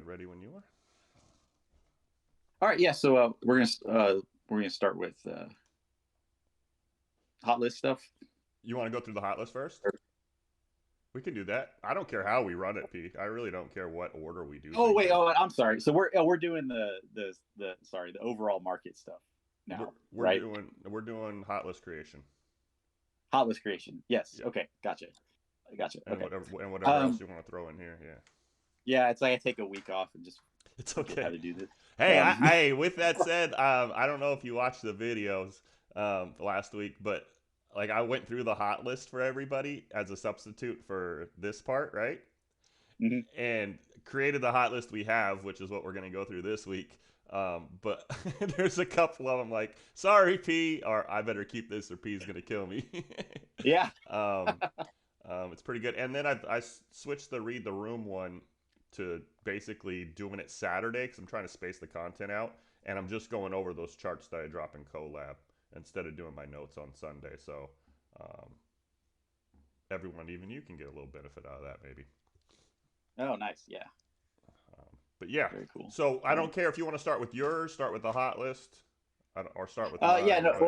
ready when you are. All right, yeah. So we're gonna start with hot list stuff. You want to go through the hot list first? We can do that. I don't care how we run it, P. I really don't care what order we do Oh things wait, in. oh I'm sorry. So we're doing the overall market stuff We're now, we're right? doing we're doing hot list creation. Hot list creation. Yes. Yeah, Okay. Gotcha. Gotcha. and Okay. whatever else Um. you want to throw in here. Yeah, Yeah, it's like I take a week off and just it's forget how okay. to do this. Hey, Um. with that said, I don't know if you watched the videos last week, but like I went through the hot list for everybody as a substitute for this part, right? Mhm. And created the hot list we have, which is what we're going to go through this week. But there's a couple of them like, sorry, P, or I better keep this or P is going to kill me. Yeah. um, it's pretty good. And then I switched the read the room one to basically doing it Saturday because I'm trying to space the content out. And I'm just going over those charts that I drop in Colab instead of doing my notes on Sunday. So um, everyone, even you, can get a little benefit out of that maybe. Oh, nice. Yeah. But yeah, Very cool. so I don't care if you want to start with yours, start with the hot list, or start with Yeah. mine. No. But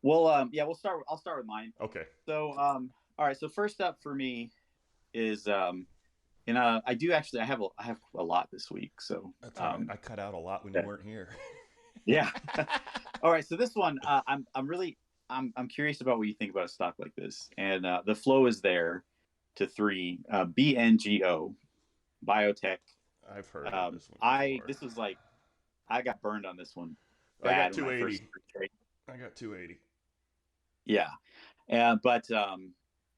Well. Yeah. We'll start. I'll start with mine. okay, So All right. So first up for me is and I do actually I have a lot this week. So that's all right. I cut out a lot when you yeah. weren't here. Yeah. All right, so this one, I'm curious about what you think about a stock like this, and the flow is there to three. BNGO Biotech. I've heard of this one I before. this was like I got burned on this one I got bad when I first 280. started trading. I got 280. Yeah, but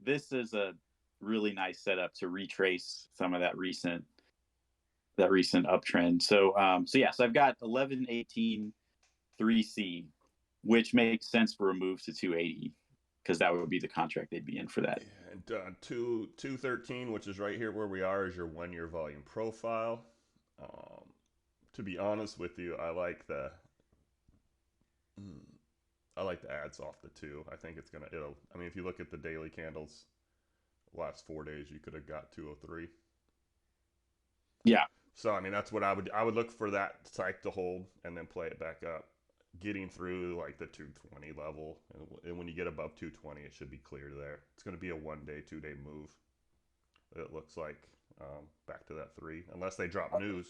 this is a really nice setup to retrace some of that recent uptrend. So I've got 1118 3C, which makes sense for a move to 280 because that would be the contract they'd be in for that. And 213, which is right here where we are, is your 1 year volume profile. Um, to be honest with you, I like the ads off the two. I think it's gonna it'll. I mean, if you look at the daily candles, last 4 days, you could have got 203. Yeah. So I mean, that's what I would look for that psych to hold and then play it back up, getting through like the 220 level, and when you get above 220, it should be clear there. It's going to be a 1 day, 2 day move. It looks like back to that three, unless they drop news.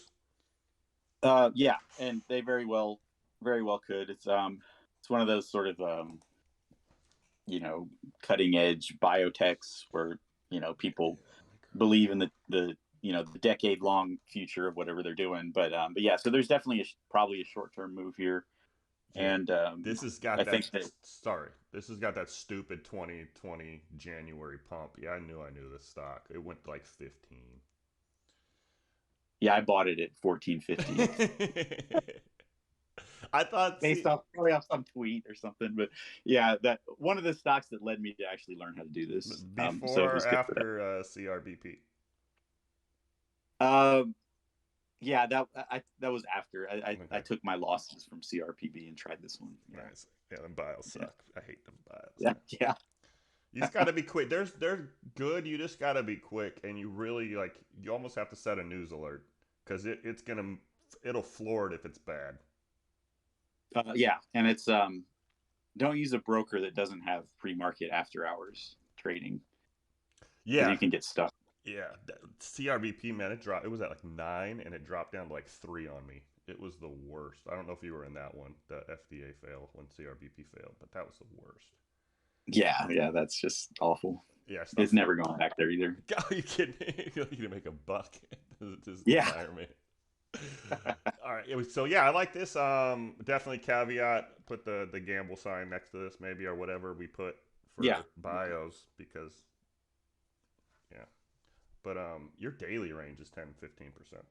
Yeah, and they very well could. It's one of those sort of cutting edge biotechs where people believe in the decade long future of whatever they're doing. But yeah, so there's definitely probably a short term move here, Yeah, and this has got I that. think that Sorry, this has got that stupid 2020 January pump. Yeah, I knew this stock. It went like 15. yeah, I bought it at 14.50 I thought. based See, off probably off some tweet or something. But yeah, that one of the stocks that led me to actually learn how to do this. So it before was or good for that. after CRBP. Um, yeah, that was after I Okay, took my losses from CRPB and tried this one. Yeah, nice. Yeah, them bios yeah, suck. I hate them bios, yeah, man. yeah. You just got to be quick. They're good. You just got to be quick, and you really like. You almost have to set a news alert because it'll floor it if it's bad. Yeah, and it's don't use a broker that doesn't have pre market after hours trading because you Yeah, can get stuck. yeah. CRBP, man, it dropped. It was at like 9, and it dropped down to like 3 on me. It was the worst. I don't know if you were in that one, the FDA fail when CRBP failed, but that was the worst. Yeah, yeah, that's just awful. Yeah, It's stuff. never going back there either. Are you kidding me? You to make a buck in this Yeah, environment. All right. So yeah, I like this. Definitely caveat. Put the gamble sign next to this, maybe, or whatever we put yeah. for bios, because yeah. But your daily range is 10-15%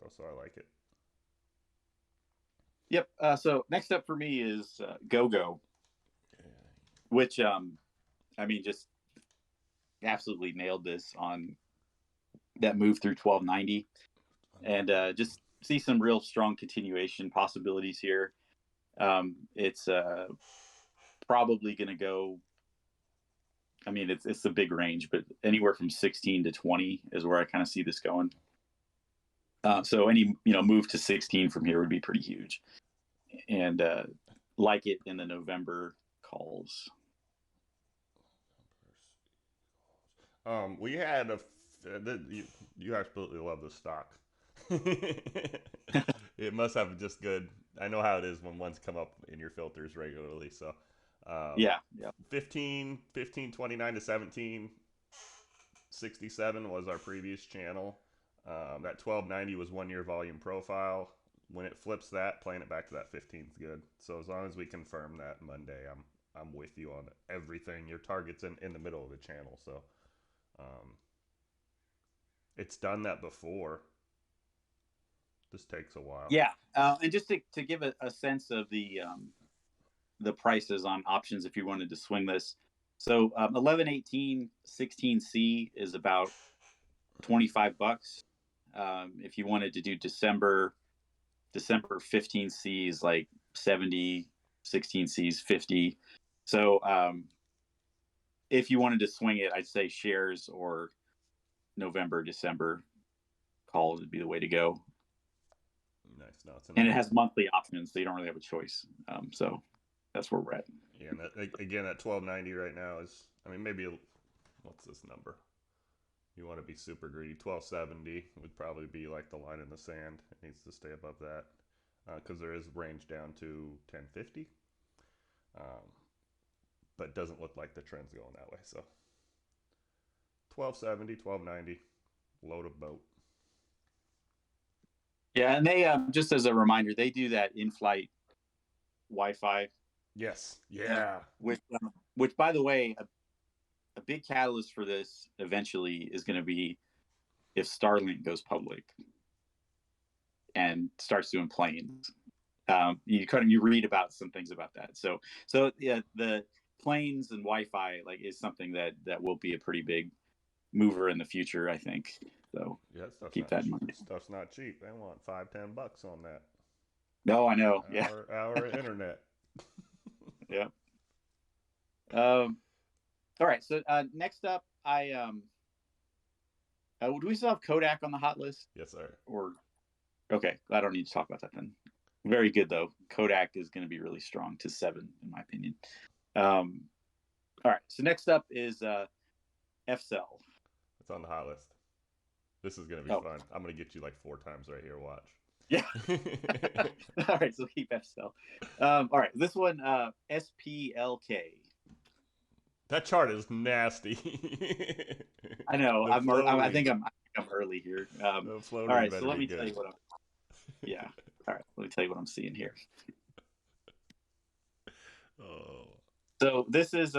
though, so I like it. Yep. So next up for me is GoGo, which I mean just absolutely nailed this on that move through 1290, and just see some real strong continuation possibilities here. It's probably going to go. I mean, it's a big range, but anywhere from 16 to 20 is where I kind of see this going. So any move to 16 from here would be pretty huge, and like it in the November calls. We had you absolutely love the stock. It must have just good. I know how it is when ones come up in your filters regularly. So, um, Yeah, yeah, 29 to 17, 67 was our previous channel. That 1290 was 1 year volume profile. When it flips that, playing it back to that 15 is good. So as long as we confirm that Monday, I'm with you on everything. Your target's in the middle of the channel, so um, it's done that before. This takes a while. yeah. And just to give a sense of the prices on options if you wanted to swing this. So 1118 16C is about $25. If you wanted to do December 15C is like 70, 16C is 50. So if you wanted to swing it, I'd say shares or November, December calls would be the way to go. Nice. No, it's And it has monthly options, so you don't really have a choice. So that's where we're at. Yeah, and again, that 1290 right now is, I mean, maybe what's this number? You want to be super greedy. 1270 would probably be like the line in the sand. It needs to stay above that because there is range down to 1050. But it doesn't look like the trend's going that way. So 1270, 1290, load a boat. Yeah, and they just as a reminder, they do that in-flight Wi-Fi. Yes. Yeah. Which by the way, a big catalyst for this eventually is going to be if Starlink goes public and starts doing planes. You read about some things about that. So yeah, the planes and Wi-Fi is something that will be a pretty big mover in the future, I think. So yeah, keep that in mind. Stuff's not cheap. They want $5-10 on that. No, I know. Hour of internet. Yeah. All right. So next up, do we still have Kodak on the hot list? Yes, sir. Or okay, I don't need to talk about that then. Very good though. Kodak is going to be really strong to 7, in my opinion. All right. So next up is F-Cell. It's on the hot list. This is going to be fun. I'm going to get you like 4 times right here. Watch. Yeah. All right. So keep F-Cell. All right. This one, SPLK. That chart is nasty. I know. I think I'm early here. All right. So let me tell you what I'm. Yeah. All right. Let me tell you what I'm seeing here. Oh. So this is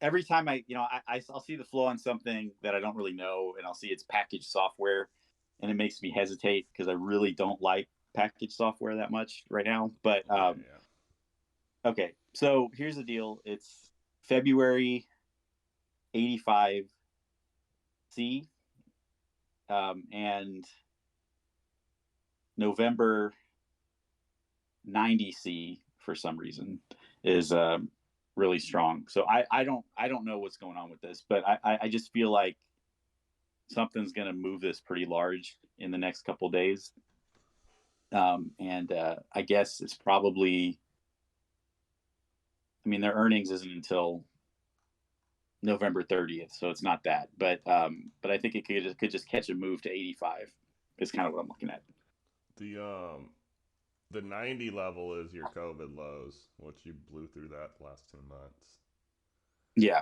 every time I'll see the flow on something that I don't really know, and I'll see it's packaged software, and it makes me hesitate because I really don't like packaged software that much right now. But okay, so here's the deal: it's February 85 C, and November 90 C for some reason is really strong. So I don't know what's going on with this, but I just feel like something's going to move this pretty large in the next couple of days. And I guess it's probably, I mean, their earnings isn't until November 30th, so it's not that, but I think it could just catch a move to 85 is kind of what I'm looking at. The 90 level is your COVID lows, which you blew through that the last 2 months. Yeah.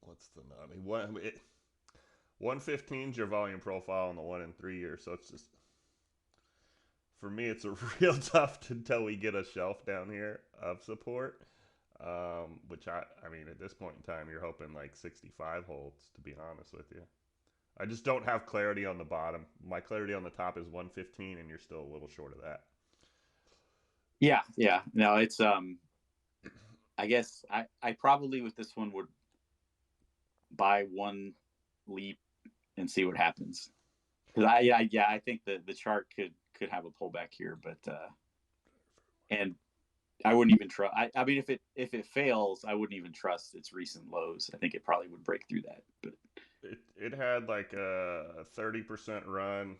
What's the, I mean, 115 is your volume profile on the 1 and 3 year, so it's just, for me, it's a real tough until we get a shelf down here of support. Which I mean, at this point in time, you're hoping like 65 holds, to be honest with you. I just don't have clarity on the bottom. My clarity on the top is 115, and you're still a little short of that. Yeah. No, it's I guess I probably with this one would buy one leap and see what happens. Because I think the chart could have a pullback here, but and I wouldn't even trust. I mean, if it fails, I wouldn't even trust its recent lows. I think it probably would break through that. But it had like a 30% run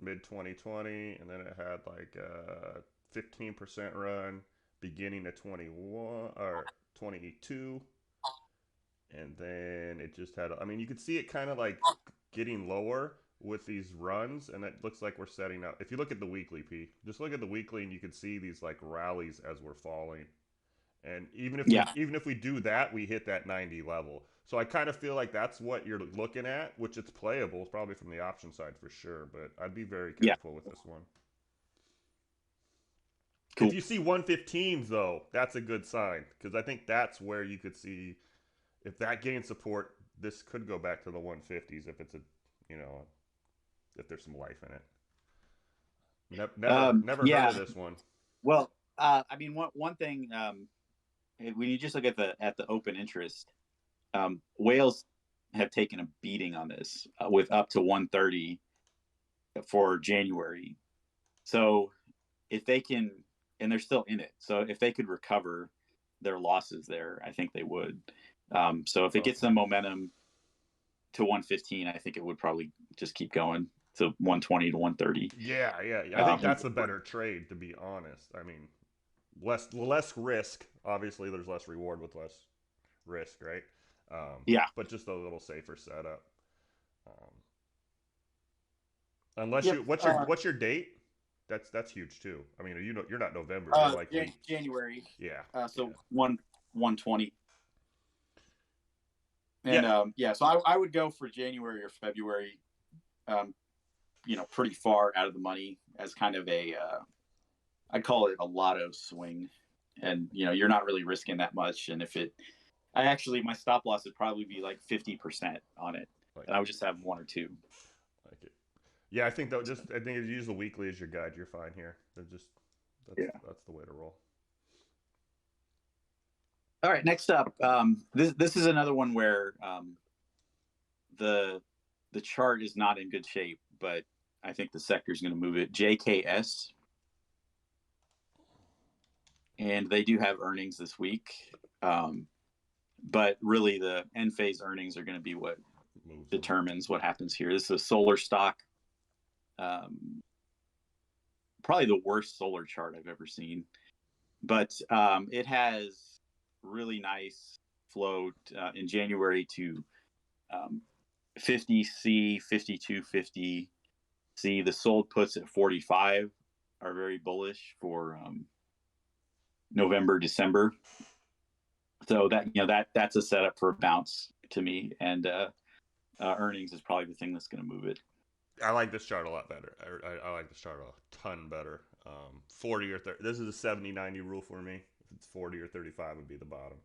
mid 2020, and then it had like a 15% run beginning of 21 or 22, and then it just had. I mean, you could see it kind of like getting lower with these runs, and it looks like we're setting up. If you look at the weekly, P, just look at the weekly, and you can see these like rallies as we're falling. And Yeah. even if we do that, we hit that 90 level. So I kind of feel like that's what you're looking at, which it's playable, probably from the option side for sure. But I'd be very Yeah. careful with this one. If Cool. you see 115s though, that's a good sign because I think that's where you could see if that gains support. This could go back to the 150s if it's a, you know, if there's some life in it. Never heard Yeah. of this one. Well, I mean, one thing, when you just look at the open interest, Wales have taken a beating on this with up to 130 for January. So if they can, and they're still in it. So if they could recover their losses there, I think they would. So if it gets Okay. some momentum to 115, I think it would probably just keep going to 120 to 130. Yeah. I think that's a better trade, to be honest. I mean, less risk. Obviously, there's less reward with less risk, right? Yeah. But just a little safer setup. Um, unless Yep. you, what's your date? That's huge too. I mean, you're not November. You're likely, January. yeah, So yeah, 120. yeah. And yeah, so I would go for January or February, um, pretty far out of the money as kind of I'd call it a lotto swing. And, you're not really risking that much. And my stop loss would probably be like 50% on it. Like And I would just have one or two. like it. Yeah, I think though, just I think if you use the weekly as your guide, you're fine here. They're just Yeah. that's the way to roll. All right. Next up, this is another one where the the chart is not in good shape, but I think the sector is going to move it. JKS, and they do have earnings this week. But really, the end phase earnings are going to be what Moves them. determines what happens here. This is a solar stock. Probably the worst solar chart I've ever seen, but it has really nice float in January to 50C, 5250C. The sold puts at 45 are very bullish for November, December. So that's a setup for a bounce to me, and earnings is probably the thing that's going to move it. I like this chart a lot better. I like this chart a ton better. 40 or 30. This is a 70-90 rule for me. If it's 40 or 35 would be the bottom.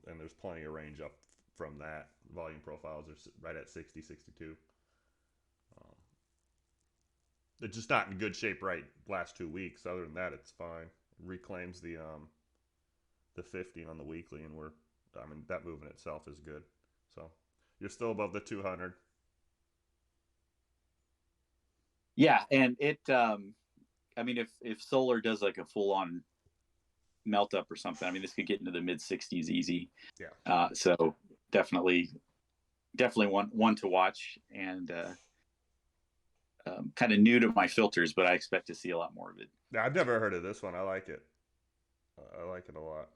And there's plenty of range up from that. Volume profiles are right at 60, 62. It's just not in good shape right last 2 weeks. Other than that, it's fine. It reclaims the 50 on the weekly, and I mean, that movement itself is good. So you're still above the 200. Yeah, and it. I mean, if solar does like a full on melt up or something, I mean, this could get into the mid 60s easy. Yeah. So definitely one to watch, and kind of new to my filters, but I expect to see a lot more of it. Yeah, I've never heard of this one. I like it. I like it a lot.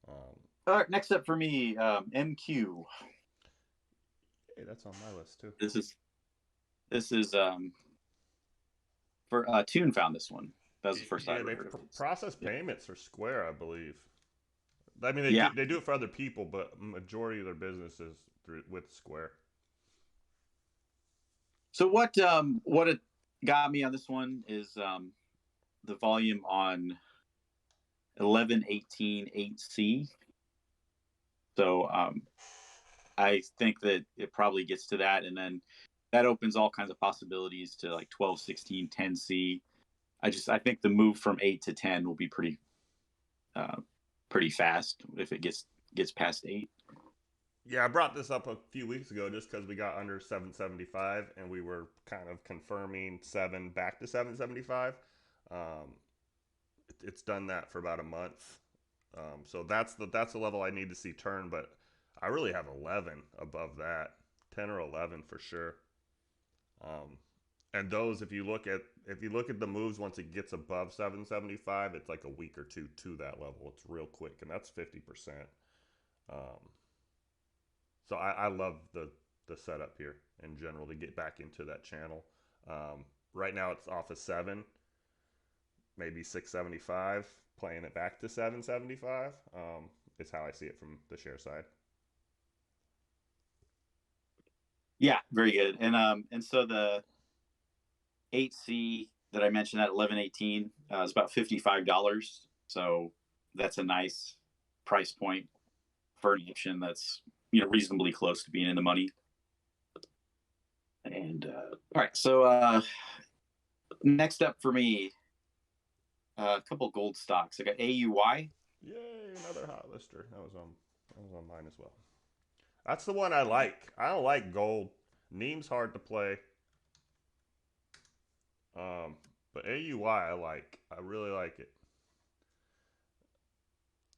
All right, next up for me, MQ. Hey, that's on my list too. This is for Tune found this one. That was the first time I heard of it. Process payments for Square, I believe. I mean, they do it for other people, but majority of their business is with Square. So what it got me on this one is the volume on 11.18.8C. So I think that it probably gets to that, and then that opens all kinds of possibilities to like 12.16.10C. I think the move from 8 to 10 will be pretty fast if it gets past 8. Yeah, I brought this up a few weeks ago just because we got under 775 and we were kind of confirming 7 back to 775. It's done that for about a month. So that's the level I need to see turn, but I really have 11 above that, 10 or 11 for sure. Um, and those, if you look at the moves once it gets above 775, it's like a week or two to that level. It's real quick, and that's 50%. Um, so I love the setup here in general to get back into that channel. Right now it's off of 7, maybe 675. Playing it back to 775 is how I see it from the share side. Yeah, very good. And so the 8C that I mentioned at 1118 is about $55. So that's a nice price point for an option that's reasonably close to being in the money. And all right, so next up for me, a couple gold stocks. I got AUY. Yay, another hot lister. That was on mine as well. That's the one I like. I don't like gold. Neem's hard to play. Um, but AUY I like. I really like it.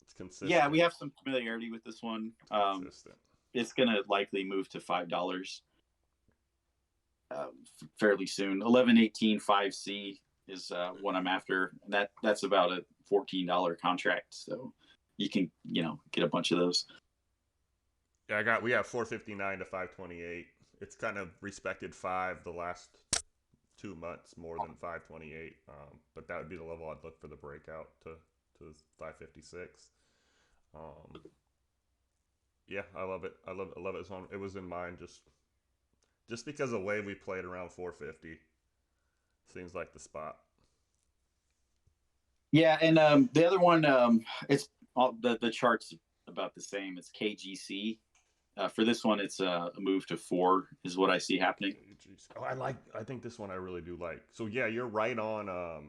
It's consistent. Yeah, we have some familiarity with this one. Consistent. It's going to likely move to $5 fairly soon. 1118 5C is what I'm after. That's about a $14 contract, so you can get a bunch of those. Yeah, we have 459 to 528. It's kind of respected 5 the last 2 months more than 528. But that would be the level I'd look for the breakout to 556. Yeah, I love it. I love it. It was in mine just because of the way we played around 450. Seems like the spot. Yeah, and the other one, it's all the charts about the same. It's KGC. For this one, it's a move to 4 is what I see happening. Oh, I think this one I really do like. So yeah, you're right on a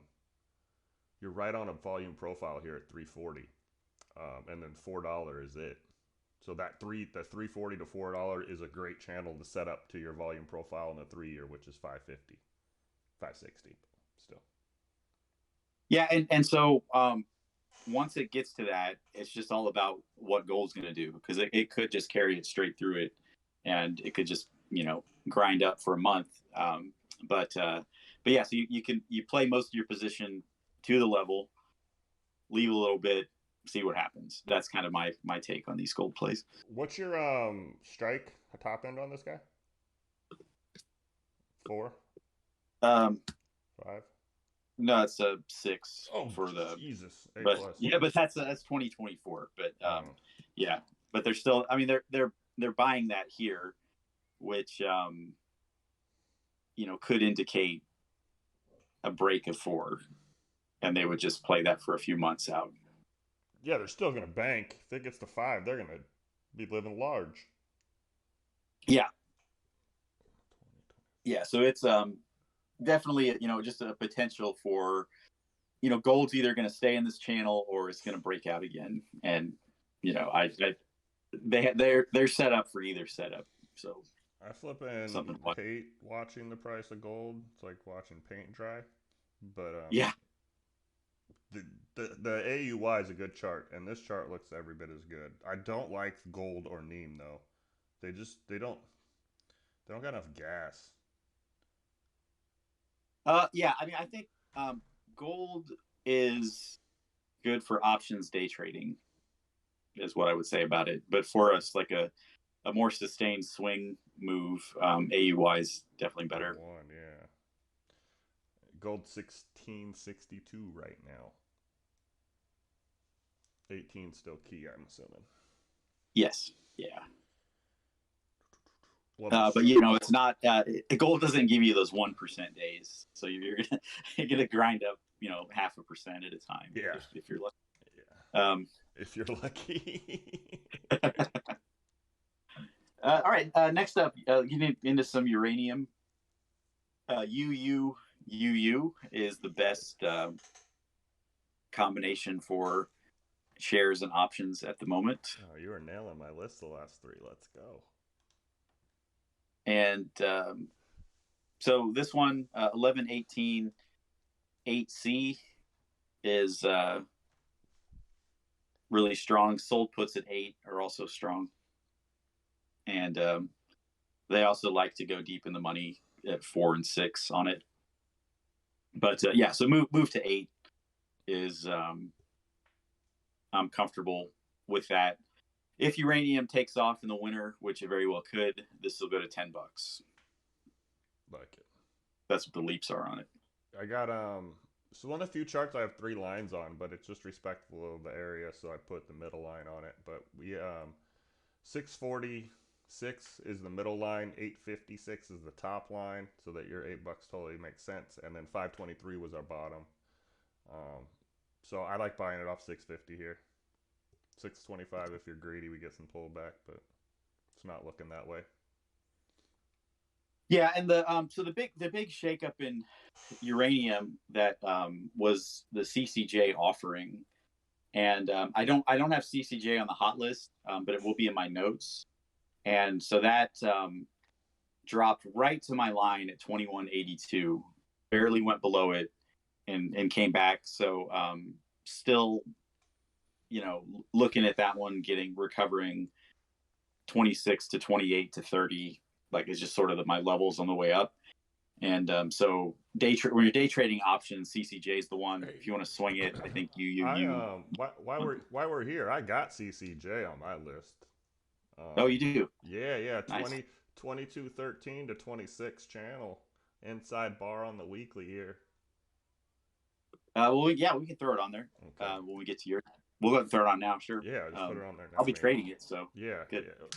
volume profile here at 340, and then $4 is it. So the 340 to $4 is a great channel to set up to your volume profile in the 3-year, which is 550, 560 still. Yeah, and so once it gets to that, it's just all about what gold's going to do, because it could just carry it straight through it, and it could just grind up for a month. But yeah, so you play most of your position to the level, leave a little bit, see what happens. That's kind of my take on these gold plays. What's your strike top end on this guy? 4, 5. No, it's a 6 for the Jesus. But that's 2024. But yeah, but they're still. I mean, they're buying that here, which could indicate a break of 4, and they would just play that for a few months out. Yeah, they're still going to bank. If it gets to 5, they're going to be living large. Yeah. Yeah, so it's definitely just a potential for gold's either going to stay in this channel or it's going to break out again, and they're set up for either setup. So I flip in hate watching the price of gold. It's like watching paint dry. But yeah, the AUY is a good chart, and this chart looks every bit as good. I don't like gold or Neem though. They don't got enough gas. Yeah, I mean, I think gold is good for options day trading, is what I would say about it. But for us, like a more sustained swing move, AUY is definitely better. Yeah. Gold 1662 right now. 18 still key, I'm assuming. Yes. Yeah. But it's not. Gold doesn't give you those 1% days, so you're gonna grind up, 0.5% at a time. Yeah. If you're lucky. Yeah. If you're lucky. All right. Next up, getting into some uranium. UU is the best combination for shares and options at the moment. Oh, you are nailing my list the last 3. Let's go. And so this one, 1118 8C is really strong. Sold puts at 8 are also strong. and they also like to go deep in the money at 4 and 6 on it. But yeah, so move to 8 is I'm comfortable with that. If uranium takes off in the winter, which it very well could, this will go to $10. Like it. That's what the leaps are on it. I got so on a few charts I have 3 lines on, but it's just respectful of the area, so I put the middle line on it. But we 646 is the middle line, 856 is the top line, so that your $8 totally makes sense. And then 523 was our bottom. So I like buying it off 650 here. 625 if you're greedy, we get some pullback, but it's not looking that way. Yeah, and the so the big shakeup in uranium that was the CCJ offering, and I don't have CCJ on the hot list, but it will be in my notes, and so that dropped right to my line at 2182, barely went below it, and came back. So still, looking at that one, recovering 26 to 28 to 30, like it's just sort of my levels on the way up. And so when you're day trading options, CCJ is the one. If you want to swing it, I think you. Why we're here, I got CCJ on my list. Oh, you do? Yeah, Nice. 2213 to 26 channel inside bar on the weekly here. Well, yeah, we can throw it on there. Okay. When we get to we'll go and throw it on now. Sure. Yeah, just put it on there now. I'll be trading it, so yeah, good. Yeah.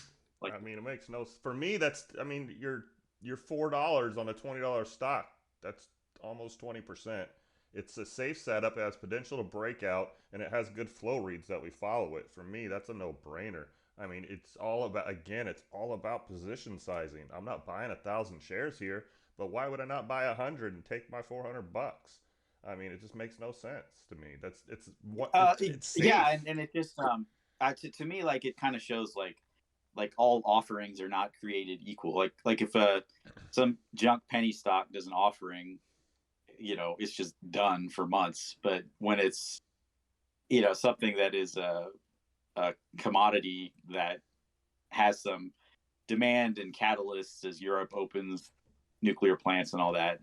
Like, I mean, it makes no. For me, that's. I mean, you're $4 on a $20 stock. That's almost 20%. It's a safe setup. It has potential to break out, and it has good flow reads that we follow it. For me, that's a no-brainer. I mean, it's all about position sizing. I'm not buying 1,000 shares here, but why would I not buy 100 and take my $400? I mean, it just makes no sense to me. It's safe. Yeah, and it just to me, like, it kind of shows like all offerings are not created equal. Like if some junk penny stock does an offering, it's just done for months. But when it's something that is a commodity that has some demand and catalysts as Europe opens nuclear plants and all that,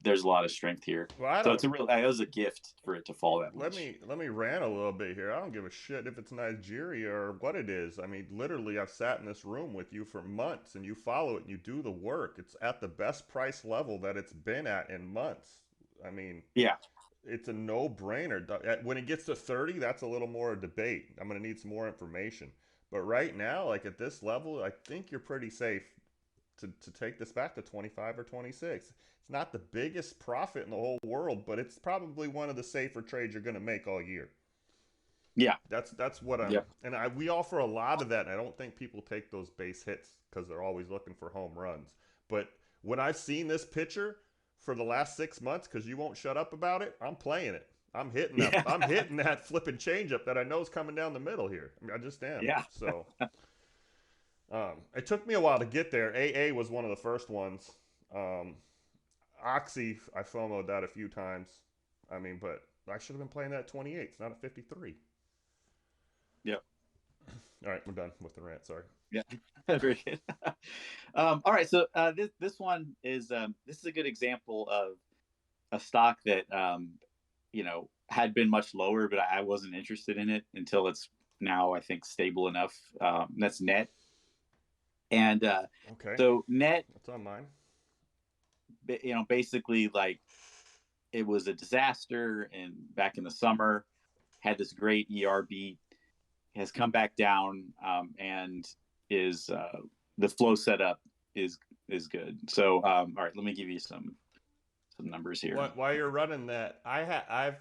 there's a lot of strength here. Well, so it was a gift for it to fall that much. Let me rant a little bit here. I don't give a shit if it's Nigeria or what it is. I mean, literally, I've sat in this room with you for months, and you follow it and you do the work. It's at the best price level that it's been at in months. I mean, yeah, it's a no-brainer. When it gets to 30, that's a little more debate. I'm going to need some more information. But right now, like at this level, I think you're pretty safe to take this back to 25 or 26. It's not the biggest profit in the whole world, but it's probably one of the safer trades you're going to make all year. Yeah, that's what I'm. Yep. And we offer a lot of that, and I don't think people take those base hits because they're always looking for home runs. But when I've seen this pitcher for the last 6 months, because you won't shut up about it, I'm playing it. I'm hitting that. Yeah. I'm hitting that flipping changeup that I know is coming down the middle here. I mean, I just am. Yeah. So. It took me a while to get there. AA was one of the first ones. Oxy, I FOMO'd that a few times. I mean, but I should have been playing that at 28. It's not at 53. Yep. All right, we're done with the rant. Sorry. Yeah, very good. All right, so this one is this is a good example of a stock that had been much lower, but I wasn't interested in it until it's now, I think, stable enough. That's NET. And okay. So NET, that's on mine. Basically, like, it was a disaster, and back in the summer, had this great ER beat, has come back down, and is the flow setup is good. So all right, let me give you some numbers here. While you're running that, I have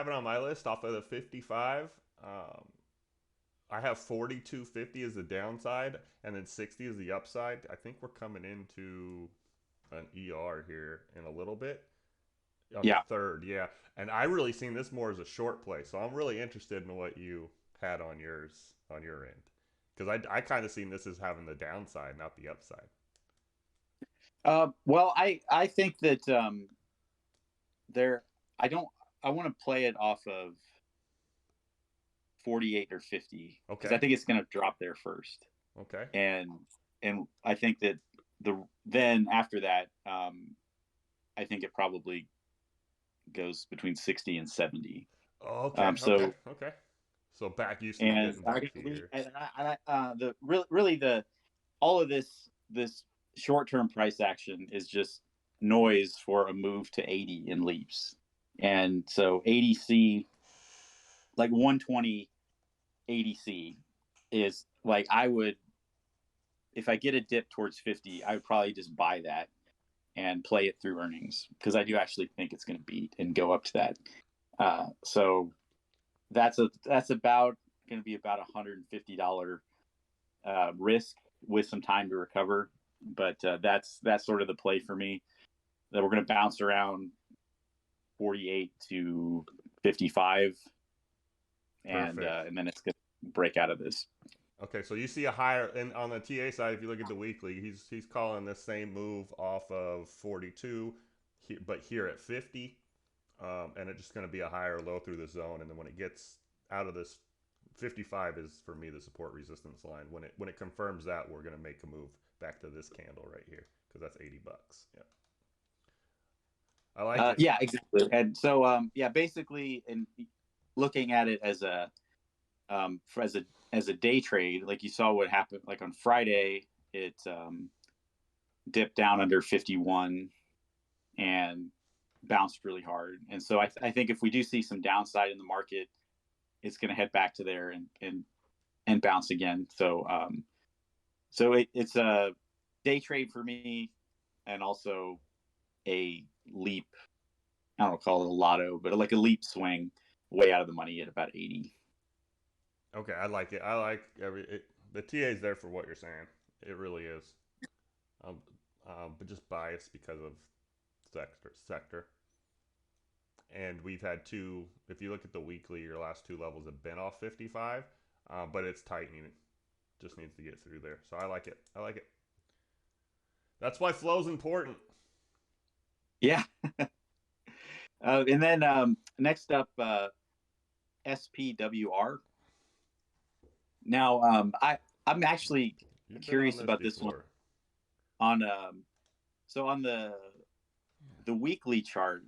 it on my list off of the 55. I have 42.50 as the downside, and then 60 is the upside. I think we're coming into an ER here in a little bit. On the third, yeah. And I really seen this more as a short play, so I'm really interested in what you had on your end, because I kind of seen this as having the downside, not the upside. Well, I think that I want to play it off of 48 or 50, because I think it's going to drop there first. Okay. And I think that then after that, I think it probably goes between 60 and 70. Oh, okay, okay, So okay. So back used to and getting I back believe, here. and the really the all of this short term price action is just noise for a move to 80 in leaps, and so ADC like 120 ADC is like I would, if I get a dip towards 50, I would probably just buy that and play it through earnings because I do actually think it's going to beat and go up to that. So that's about going to be about $150 risk with some time to recover. But that's sort of the play for me. That we're going to bounce around 48 to 55, Perfect. and then it's going to break out of this. Okay, so you see a higher, and on the TA side, if you look at the weekly, he's calling the same move off of 42, but here at 50, and it's just going to be a higher low through the zone, and then when it gets out of this, 55 is for me the support resistance line. When it confirms that, we're going to make a move back to this candle right here because that's $80. Yeah, I like it. Yeah, exactly. And so yeah, basically, in looking at it as a day trade, like you saw what happened, like on Friday, it dipped down under 51 and bounced really hard. And so I think if we do see some downside in the market, it's going to head back to there and bounce again. So it's a day trade for me, and also a leap. I don't call it a lotto, but like a leap swing way out of the money at about 80. Okay, I like it. I like the TA is there for what you're saying. It really is. Um, but just biased because of sector. And we've had two. If you look at the weekly, your last two levels have been off 55, but it's tightening. It just needs to get through there. So I like it. I like it. That's why flow's important. Yeah. And then next up, SPWR. Now, I'm actually You've been on curious this about this one before. on so on the weekly chart,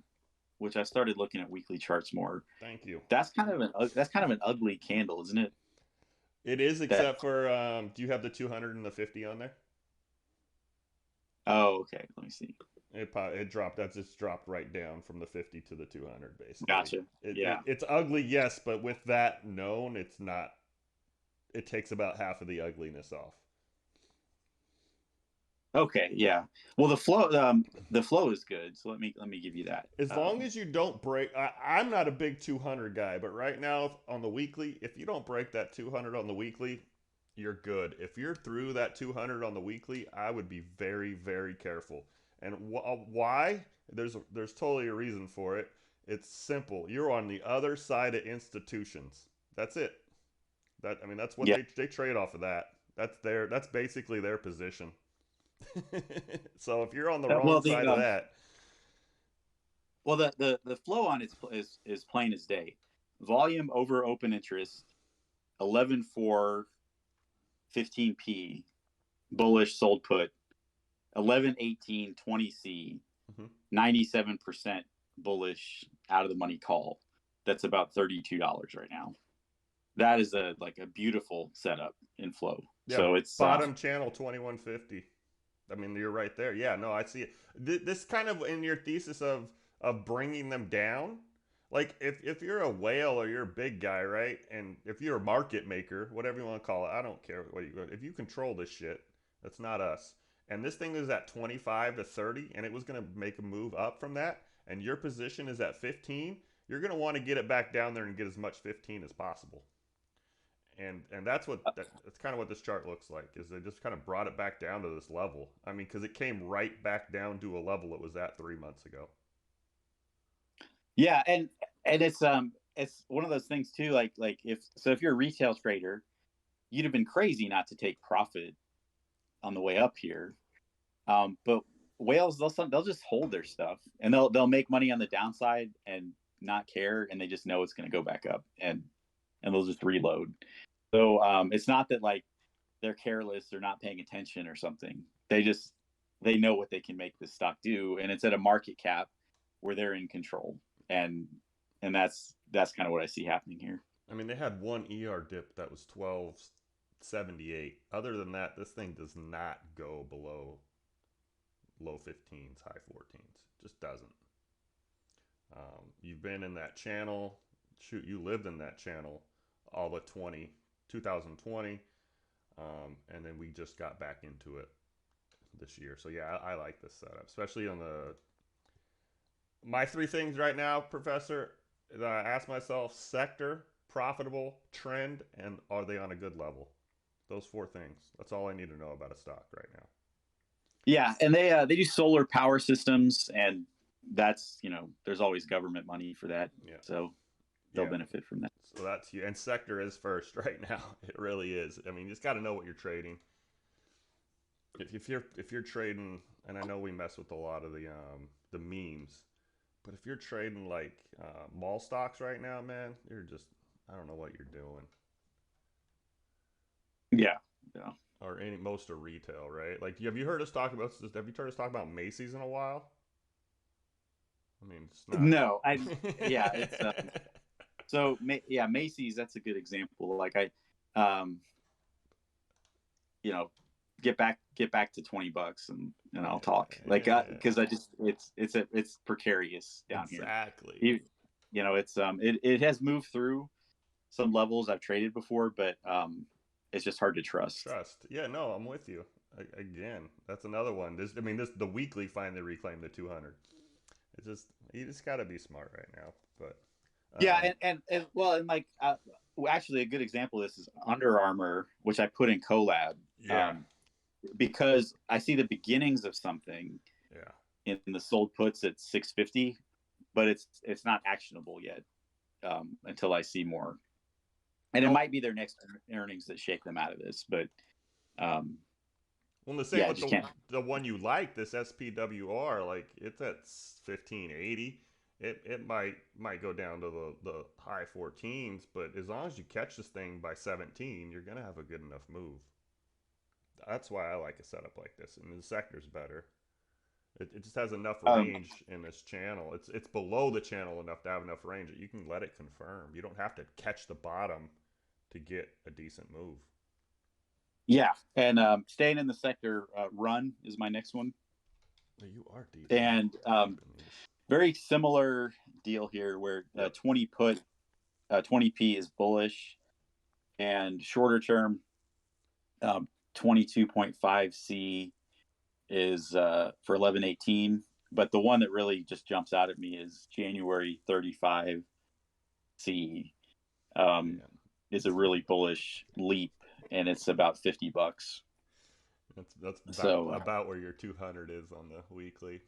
which I started looking at weekly charts more. Thank you. That's kind of an ugly candle, isn't it? It is, That except for do you have the 200 and the 50 on there? Oh, okay. Let me see. It dropped. That just dropped right down from the 50 to the 200, basically. Gotcha. Yeah. It's ugly, yes, but with that known, it's not. It takes about half of the ugliness off. Okay. Yeah. Well, the flow is good. So let me give you that. As long as you don't break, I'm not a big 200 guy, but right now on the weekly, if you don't break that 200 on the weekly, you're good. If you're through that 200 on the weekly, I would be very, very careful. And why? There's totally a reason for it. It's simple. You're on the other side of institutions. That's it. That's what Yeah. they trade off of that. That's basically their position. So if you're on the wrong Well, the side of that, the flow on it is plain as day. Volume over open interest, 11.4, 15p, bullish sold put, 11.18, 20c, mhm. 97% bullish out of the money call. That's about $32 right now. That is a beautiful setup in flow. Yeah, So it's bottom channel 2150. You're right there. Yeah, no, I see it. This kind of in your thesis of bringing them down. Like if you're a whale or you're a big guy, right? And if you're a market maker, whatever you want to call it, I don't care what you. If you control this shit, that's not us. And this thing is at 25 to 30, and it was gonna make a move up from that. And your position is at 15. You're gonna want to get it back down there and get as much 15 as possible. And that's kind of what this chart looks like is they just kind of brought it back down to this level. Because it came right back down to a level it was at 3 months ago. Yeah, and it's one of those things too. If you're a retail trader, you'd have been crazy not to take profit on the way up here. But whales, they'll just hold their stuff and they'll make money on the downside and not care, and they just know it's going to go back up, and they'll just reload. So it's not that they're careless, they're not paying attention or something. They know what they can make this stock do, and it's at a market cap where they're in control, and that's kind of what I see happening here. I mean, they had one ER dip that was 1278. Other than that, this thing does not go below low 15s, high 14s. Just doesn't. You've been in that channel. Shoot, you lived in that channel all but 2020. And then we just got back into it this year. So yeah, I like this setup, especially on my three things right now, Professor, that I ask myself: sector, profitable, trend, and are they on a good level? Those four things. That's all I need to know about a stock right now. Yeah, and they do solar power systems, and that's, there's always government money for that. Yeah. So they'll benefit from that. So that's you. And sector is first right now. It really is. I mean, you just got to know what you're trading. If you're trading, and I know we mess with a lot of the memes, but if you're trading like mall stocks right now, man, you're just, I don't know what you're doing. Yeah. Or most of retail, right? Like, have you heard us talk about? Have you heard us talk about Macy's in a while? I mean, it's not. No, yeah, it's so yeah, Macy's. That's a good example. Like get back to $20 and I'll talk. Like, because it's precarious down here. Exactly. It has moved through some levels I've traded before, but it's just hard to trust. Yeah, no, I'm with you. Again, that's another one. The weekly finally reclaimed the 200. It's just, you just got to be smart right now. But yeah, and like actually a good example of this is Under Armour, which I put in collab. Yeah. Because I see the beginnings of something. Yeah. In the sold puts at 650, but it's not actionable yet until I see more. And it might be their next earnings that shake them out of this, but well, the same with the one you like, this SPWR, like it's at 1580. It might go down to the high 14s, but as long as you catch this thing by 17, you're gonna have a good enough move. That's why I like a setup like this, and the sector's better. It just has enough range in this channel. It's below the channel enough to have enough range that you can let it confirm. You don't have to catch the bottom to get a decent move. Yeah, and staying in the sector, Run is my next one. You are deep. And very similar deal here, where 20 put, 20p is bullish, and shorter term, 22.5C is for 1118. But the one that really just jumps out at me is January 35C. Is a really bullish leap, and it's about $50. That's about where your 200 is on the weekly.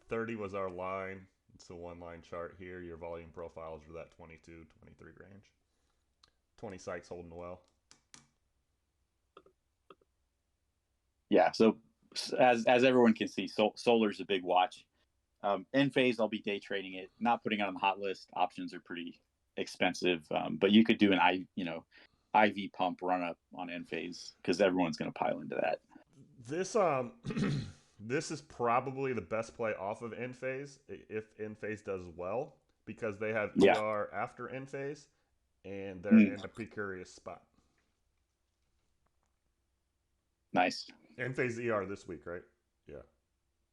30 was our line. It's a one line chart here. Your volume profiles are that 22, 23 range. 20 sites holding well. Yeah, so as everyone can see, solar's a big watch. Enphase, I'll be day trading it, not putting it on the hot list. Options are pretty expensive, but you could do an IV pump run up on Enphase because everyone's going to pile into that. This is probably the best play off of Enphase if Enphase does well, because they have ER after Enphase, and they're in a precarious spot. Nice. Enphase ER this week, right?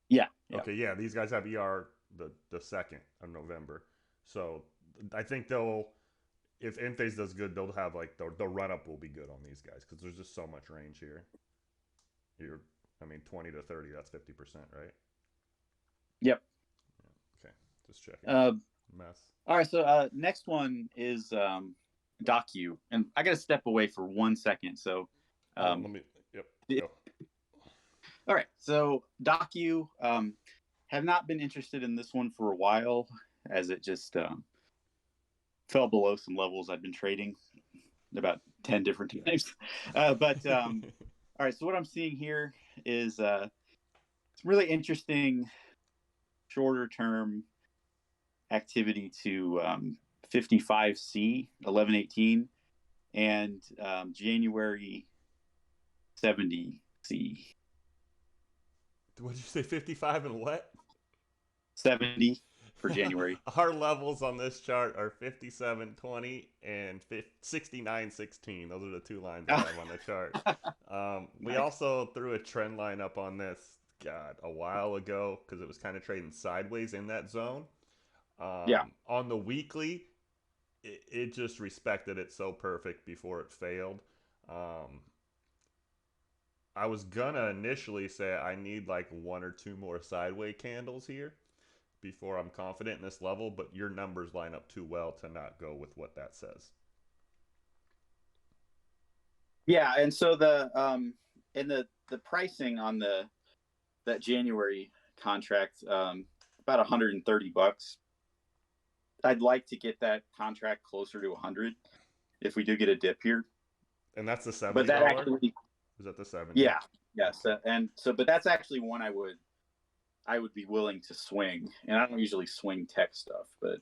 Yeah. Okay, yeah. These guys have ER the 2nd of November, so I think if Enphase does good, they'll have like the run up will be good on these guys because there's just so much range here. 20 to 30, that's 50%, right? Yep. Yeah. Okay, just checking. Mess. All right, so next one is Docu, and I got to step away for 1 second. So let me. Yep. Go. All right, so Docu, have not been interested in this one for a while, as it just fell below some levels I've been trading about 10 different times. But all right, so what I'm seeing here is some really interesting shorter term activity to 55C 1118 and January 70C. What'd you say? 55 and what? 70 for January. Our levels on this chart are 57.20 and 69.16. Those are the two lines I have on the chart. We Nice. also threw a trend line up on this, God, a while ago because it was kind of trading sideways in that zone. Yeah. On the weekly, it just respected it so perfect before it failed. Um, I was gonna initially say I need like one or two more sideways candles here before I'm confident in this level, but your numbers line up too well to not go with what that says. Yeah, and so the pricing on the that January contract, about $130. I'd like to get that contract closer to 100 if we do get a dip here. And that's the But $70. that actually, Is that the 70? yeah, yes, and so, but that's actually one I would be willing to swing. And I don't usually swing tech stuff, but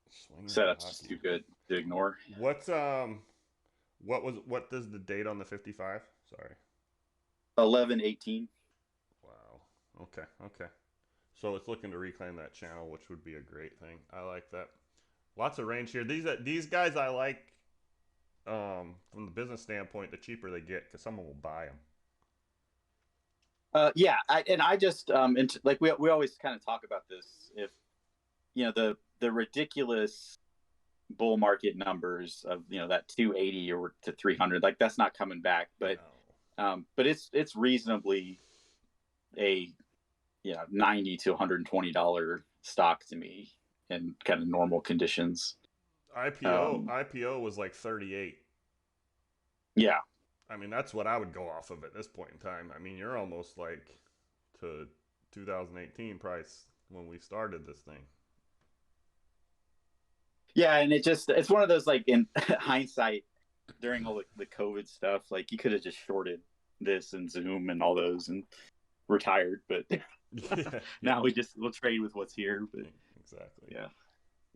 Swinging setup's just hockey. too good to ignore. What does the date on the 55? Sorry. 11/18. Wow. Okay. Okay. So it's looking to reclaim that channel, which would be a great thing. I like that. Lots of range here. These guys I like from the business standpoint. The cheaper they get, because someone will buy them. Yeah, I just like we always kind of talk about this. If the ridiculous bull market numbers of that 280 or to 300, like that's not coming back. But No. but it's reasonably a 90 to $120 stock to me in kind of normal conditions. IPO was like 38. Yeah, I mean, that's what I would go off of at this point in time. I mean, you're almost like to 2018 price when we started this thing. yeah, and it's one of those, like, in hindsight, during all the COVID stuff, like you could have just shorted this and Zoom and all those and retired, but Yeah, yeah, now we'll trade with what's here. But exactly. yeah,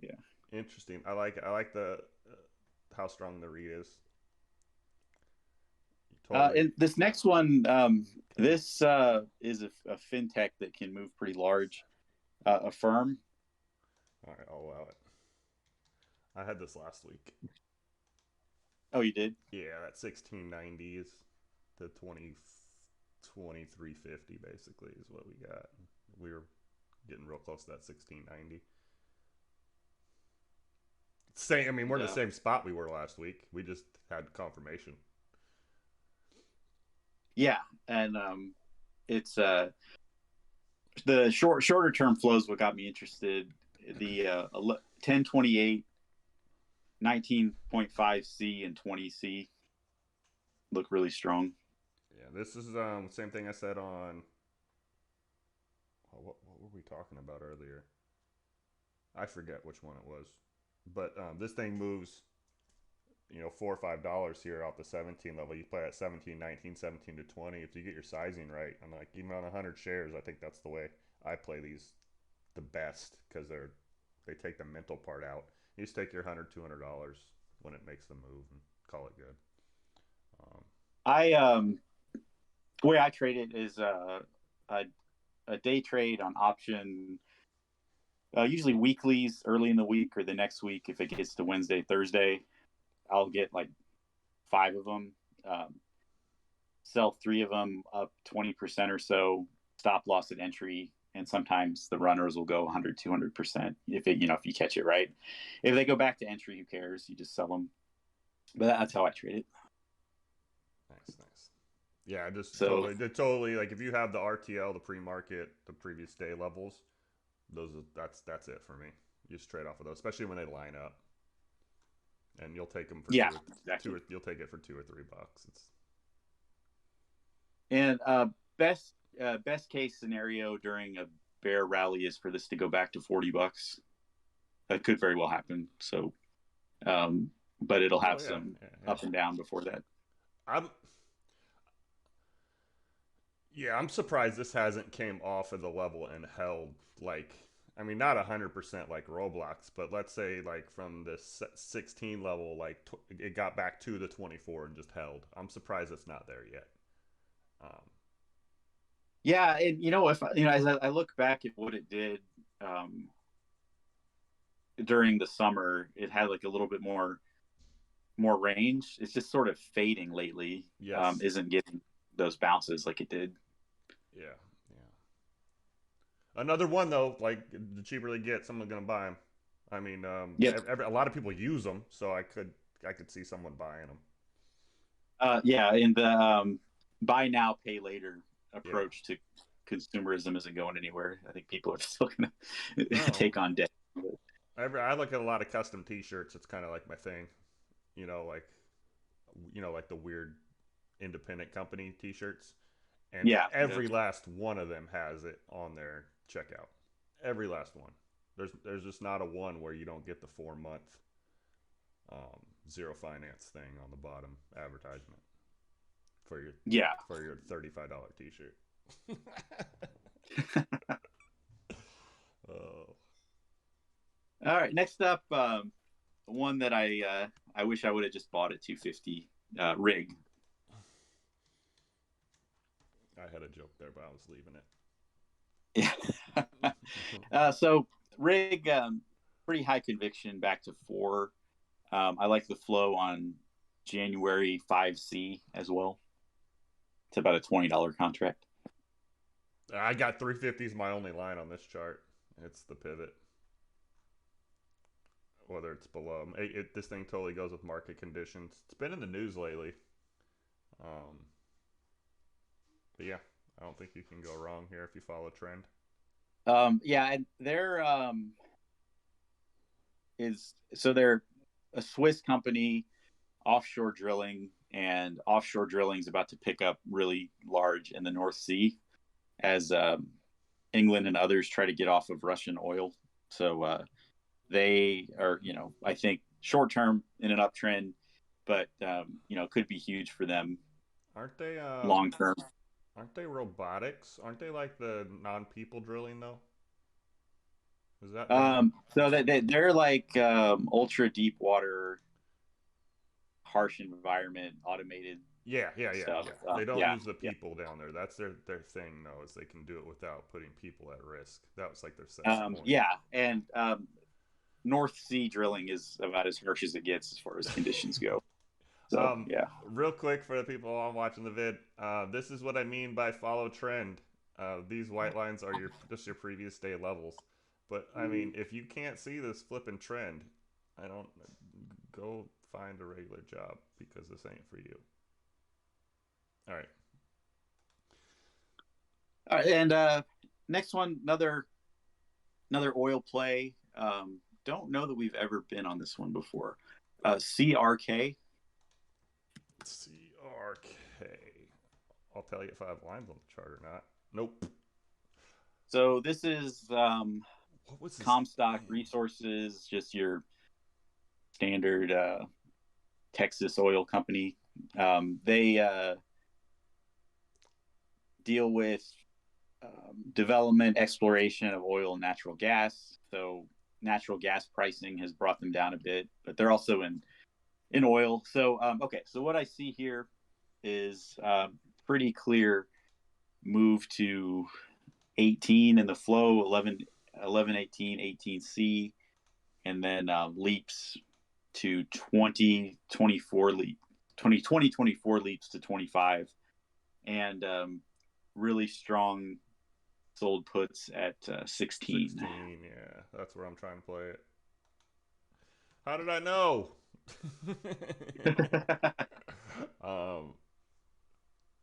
yeah. Interesting. I like the how strong the read is. Totally. And this next one, this is a fintech that can move pretty large. Affirm. All right, I'll allow it. I had this last week. Oh, you did? Yeah, that 1690 is the 2350 basically is what we got. We were getting real close to that 1690. Same. I mean, we're in the Yeah. same spot we were last week. We just had confirmation. Yeah, and it's the shorter term flows what got me interested. The 1028, 19.5C, and 20C look really strong. Yeah, this is same thing I said on. Oh, what were we talking about earlier? I forget which one it was, but this thing moves. $4 or $5 here off the 17 level. You play at 17, 19, 17 to 20. If you get your sizing right, and like even on 100 shares, I think that's the way I play these the best because they take the mental part out. You just take your $100, $200 when it makes the move and call it good. Um, I The way I trade it is a day trade on option. Usually weeklies, early in the week or the next week. If it gets to Wednesday, Thursday, I'll get like 5 of them. Sell 3 of them up 20% or so. Stop loss at entry, and sometimes the runners will go 100, 200% if you catch it right. If they go back to entry, who cares? You just sell them. But that's how I trade it. nice, nice. Yeah, just So totally like if you have the RTL, the pre-market, the previous day levels, that's it for me. You just trade off of those, especially when they line up, and you'll take them for yeah, two exactly. or you'll take it for $2 or $3. It's And best case scenario during a bear rally is for this to go back to $40. That could very well happen. So, but it'll oh have yeah, some yeah, yeah. up and down before that. I'm Yeah, I'm surprised this hasn't came off of the level and held like I mean not 100% like Roblox, but let's say like from the 16 level like it got back to the 24 and just held. I'm surprised it's not there yet. Um, Yeah, and if as I look back at what it did um, during the summer, it had like a little bit more range. It's just sort of fading lately. yes. Isn't getting those bounces like it did. Yeah. Yeah. Another one though, like the cheaper they get, someone's gonna buy them. I mean, Yep. a lot of people use them, so I could see someone buying them. Yeah, and the buy now, pay later Yeah. approach to consumerism isn't going anywhere. I think people are still going to No. take on debt. I look at a lot of custom T-shirts. It's kind of like my thing. You know, like like the weird independent company T-shirts, and Yeah, every last one of them has it on their checkout. Every last one. There's just not a one where you don't get the 4 month zero finance thing on the bottom advertisement for your yeah. $35 T-shirt. Oh, All right, next up, one that I wish I would have just bought at 250 rig. I had a joke there, but I was leaving Yeah. it. So rig, pretty high conviction back to 4. I like the flow on January 5C as well. It's about a $20 contract. I got 350 is my only line on this chart. It's the pivot. Whether it's below, this thing totally goes with market conditions. It's been in the news lately. Um, but yeah, I don't think you can go wrong here if you follow trend. Yeah, and they're a Swiss company, offshore drilling, and offshore drilling is about to pick up really large in the North Sea as England and others try to get off of Russian oil. So they are, I think short term in an uptrend, but could be huge for them Aren't they? long term. Aren't they robotics? Aren't they like the non-people drilling though? Is that they? So they're like ultra deep water, harsh environment, automated Yeah, yeah, yeah, stuff. yeah. They don't Yeah, use the yeah. people down there. That's their thing. No, is they can do it without putting people at risk. That was like their sense point. Yeah, and North Sea drilling is about as harsh as it gets as far as conditions go. So Um, yeah. real quick for the people watching the vid, this is what I mean by follow trend. These white lines are just your previous day levels. But I mean, if you can't see this flipping trend, I don't go find a regular job because this ain't for you. All right. All right, and next one, another oil play. Don't know that we've ever been on this one before. CRK. CRK. I'll tell you if I have lines on the chart or not. Nope. So this is What was this Comstock name? Resources, just your standard Texas oil company. They deal with development, exploration of oil and natural gas. So natural gas pricing has brought them down a bit, but they're also in oil. So okay, so what I see here is pretty clear move to 18 in the flow, 11 18, 18C, and then leaps to 20 24 leap 20 24 leaps to 25, and really strong sold puts at 16. 16. Yeah, that's where I'm trying to play it. How did I know? um,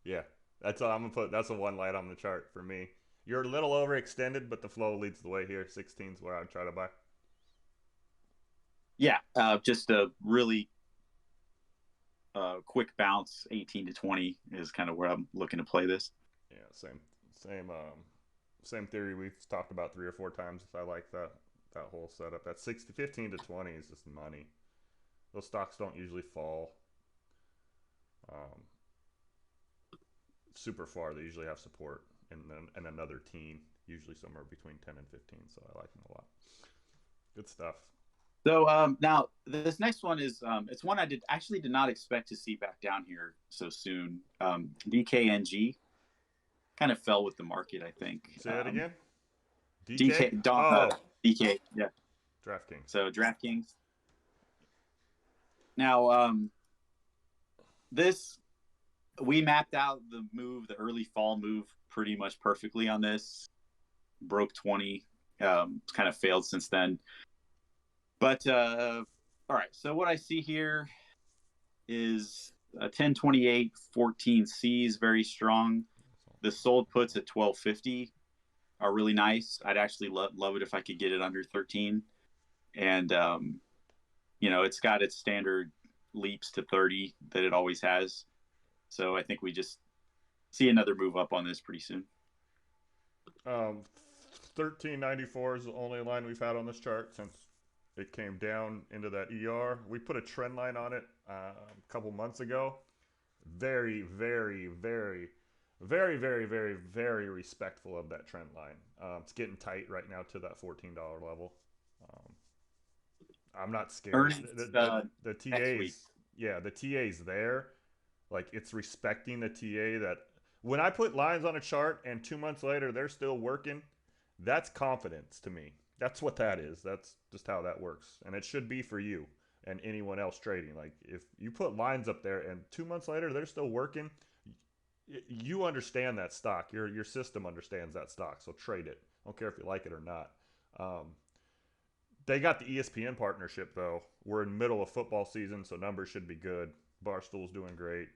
yeah, that's all I'm gonna put. That's a one light on the chart for me. You're a little overextended, but the flow leads the way here. 16 is where I'd try to buy. Yeah, just a really quick bounce. 18 to 20 is kind of where I'm looking to play this. Yeah, same theory we've talked about 3 or 4 times. I like that whole setup. That 15 to 20 is just money. Those stocks don't usually fall um, super far. They usually have support and another teen, usually somewhere between 10 and 15. So I like them a lot. Good stuff. So now this next one is it's one I did not expect to see back down here so soon. BKNG. kind of fell with the market, I think. Say that again. DK. DK, Oh, DK, yeah. DraftKings. So DraftKings. Now, this we mapped out the move, the early fall move, pretty much perfectly on this. Broke 20. It's kind of failed since then. But all right. So what I see here is a 1028 14C is very strong. The sold puts at 1250 are really nice. I'd actually love it if I could get it under 13. And it's got its standard leaps to 30 that it always has. So I think we just see another move up on this pretty soon. 1394 is the only line we've had on this chart since it came down into that ER. We put a trend line on it a couple months ago. Very, very, very, very, very, very, very respectful of that trend line. It's getting tight right now to that $14 level. I'm not scared. Earnings, the TA's, yeah, the TA's there. Like, it's respecting the TA that when I put lines on a chart and 2 months later they're still working, that's confidence to me. That's what that is. That's just how that works. And it should be for you and anyone else trading. Like, if you put lines up there and 2 months later they're still working, you understand that stock. Your system understands that stock. So trade it. I don't care if you like it or not. They got the ESPN partnership, though. We're in the middle of football season, so numbers should be good. Barstool's doing great.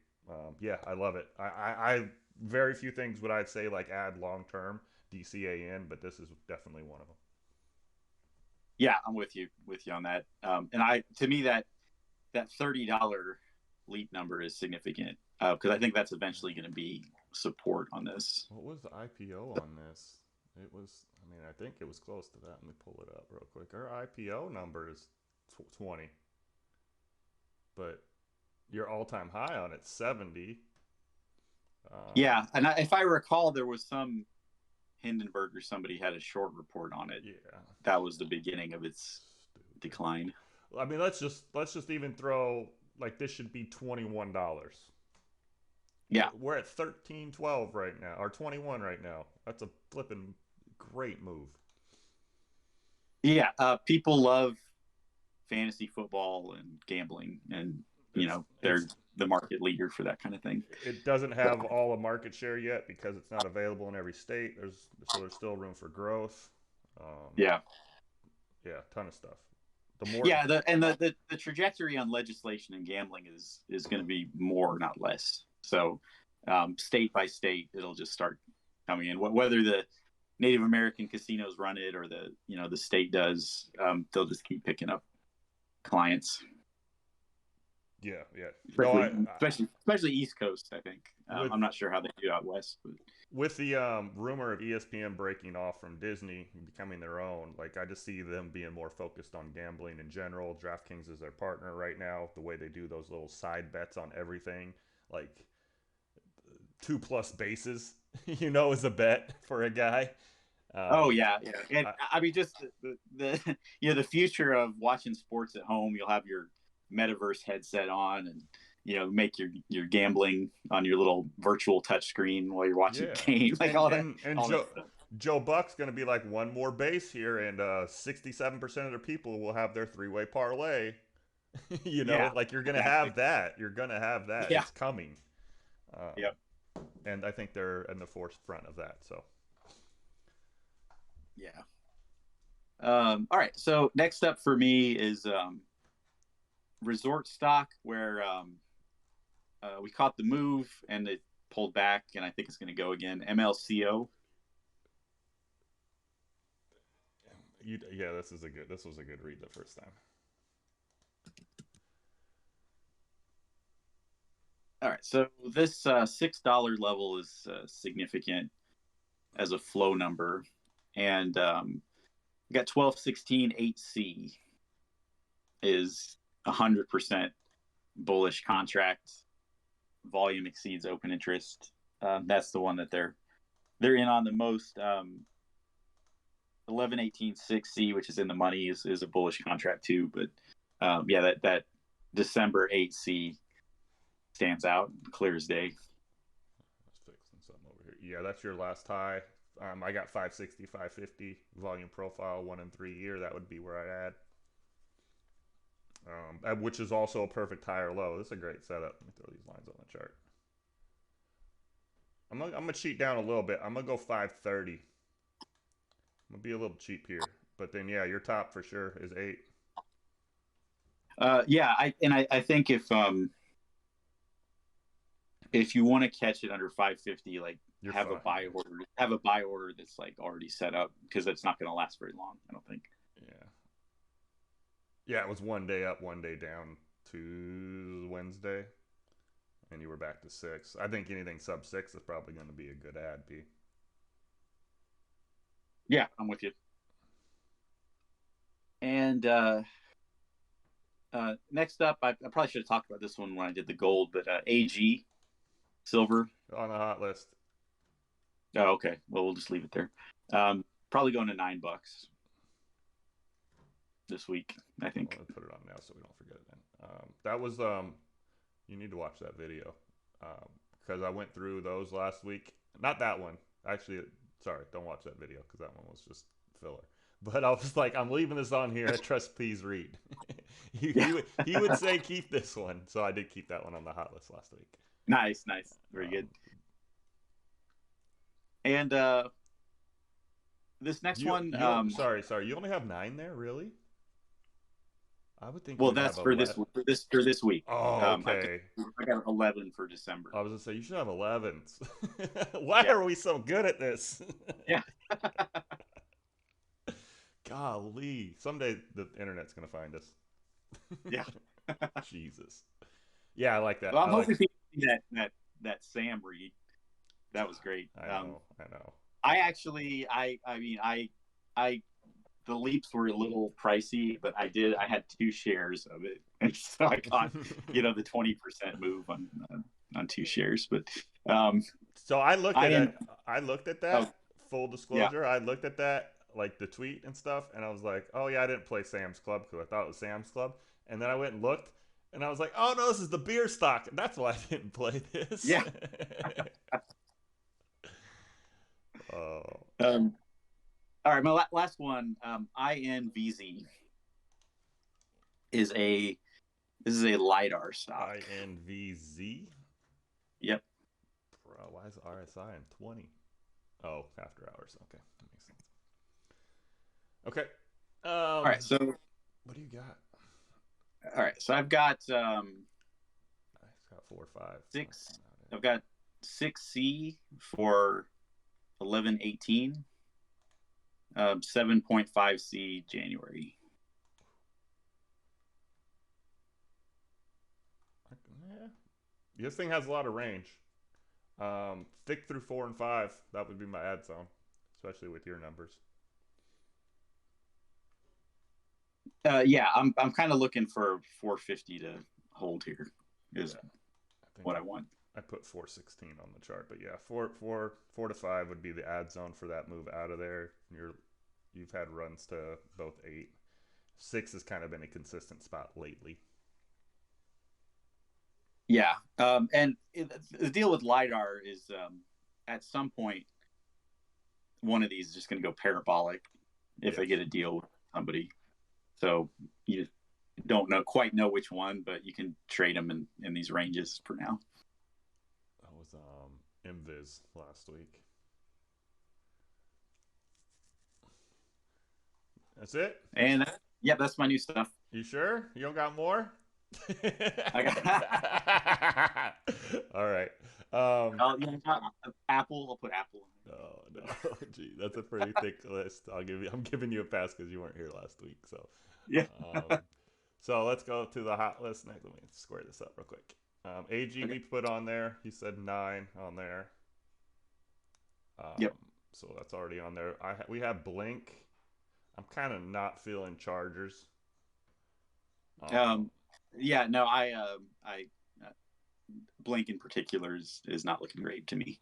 Yeah, I love it. I very few things would I'd say like add long term DCA in, but this is definitely one of them. Yeah, I'm with you on that. And to me that $30 leap number is significant because I think that's eventually going to be support on this. What was the IPO on this? It was, I think it was close to that. Let me pull it up real quick. Our IPO number is 20, but your all-time high on it's 70. Yeah, and if I recall, there was some Hindenburg or somebody had a short report on it. Yeah, that was the beginning of its decline. Let's just even throw like this should be $21. Yeah, we're at 13.12 right now, or 21 right now. That's a flipping great move. Yeah, people love fantasy football and gambling, and they're the market leader for that kind of thing. It doesn't have all the market share yet because it's not available in every state. There's still room for growth. Yeah, ton of stuff. The trajectory on legislation and gambling is going to be more, not less. So state by state, it'll just start coming in. Whether the Native American casinos run it or the state does, they'll just keep picking up clients. Yeah. Especially East Coast, I think. I'm not sure how they do out West. But. With the rumor of ESPN breaking off from Disney and becoming their own, like I just see them being more focused on gambling in general. DraftKings is their partner right now. The way they do those little side bets on everything, like 2+ bases, is a bet for a guy. Yeah. And just the future of watching sports at home. You'll have your metaverse headset on and make your gambling on your little virtual touchscreen while you're watching a game, like Joe Buck's going to be like one more base here, and 67% of the people will have their 3-way parlay. Like you're going to have that. You're going to have that. Yeah. It's coming. Yep. And I think they're in the forefront of that. So. Yeah. All right. So next up for me is resort stock, where we caught the move and it pulled back, and I think it's going to go again. MLCO. Yeah, this was a good read the first time. All right, so this $6 level is significant as a flow number, and we got 1216 8C is 100% bullish contract. Volume exceeds open interest. That's the one that they're in on the most. 1118 6C, which is in the money, is a bullish contract too. But that December 8C stands out clear as day. Let's fix something over here. Yeah, that's your last high. I got 560, 550 volume profile, 1 in 3 year. That would be where I add. Which is also a perfect high or low. This is a great setup. Let me throw these lines on the chart. I'm gonna cheat down a little bit. I'm gonna go 530. I'm gonna be a little cheap here, but then yeah, your top for sure is 8. Yeah, I think if you want to catch it under 550, like You're fine. have a buy order that's like already set up because it's not going to last very long. I don't think. Yeah. Yeah, it was 1 day up, 1 day down to Wednesday, and you were back to 6. I think anything sub 6 is probably going to be a good ad, P. Yeah, I'm with you. And next up, I probably should have talked about this one when I did the gold, but AG silver On the hot list. Oh, okay. Well, we'll just leave it there. Probably going to $9 this week, I think. I'm gonna put it on now so we don't forget it. Then that was you need to watch that video because I went through those last week. Not that one, actually. Sorry, don't watch that video because that one was just filler. But I was like, I'm leaving this on here. I trust P's read. he would say keep this one, so I did keep that one on the hot list last week. Nice, very good. And this next one, sorry, you only have 9 there, really? I would think. Well, that's for this week. Oh, okay. I got 11 for December. I was gonna say you should have 11s. Why are we so good at this? Yeah. Golly, someday the internet's gonna find us. Yeah. Jesus. Yeah, I like that. Well, I'm hoping people see that Sam read. That was great. I know. I actually, the leaps were a little pricey, but I had 2 shares of it, and so I got the 20% move on 2 shares. But so I looked at that. Oh, full disclosure, yeah. I looked at that, like the tweet and stuff, and I was like, oh yeah, I didn't play Sam's Club because I thought it was Sam's Club, and then I went and looked, and I was like, oh no, this is the beer stock. That's why I didn't play this. Yeah. Oh. All right, my last one, INVZ is a LiDAR stock. INVZ? Yep. Bro, why is RSI in 20? Oh, after hours. Okay, that makes sense. Okay. All right, so what do you got? All right, so I've got I got 4 or 5. 6. I've got 6C for 11/18. 7.5C January. Yeah. This thing has a lot of range. Thick through 4 and 5. That would be my ad zone, especially with your numbers. Yeah, I'm kind of looking for 450 to hold here. Is what I want. I put 416 on the chart, but yeah, 4 to 5 would be the ad zone for that move out of there. You've had runs to both 8. 6 has kind of been a consistent spot lately. Yeah, and the deal with LiDAR is at some point one of these is just going to go parabolic if they get a deal with somebody. So you don't quite know which one, but you can trade them in these ranges for now. That was Invis last week. That's it? And yeah, that's my new stuff. You sure? You don't got more? I got all right. Apple. I'll put Apple. Oh no, gee, that's a pretty thick list. I'm giving you a pass because you weren't here last week. So yeah. So let's go to the hot list next. Let me square this up real quick. AG we put on there. He said 9 on there. Yep. So that's already on there. We have Blink. I'm kind of not feeling Chargers. Yeah, no, I Blink in particular is not looking great to me.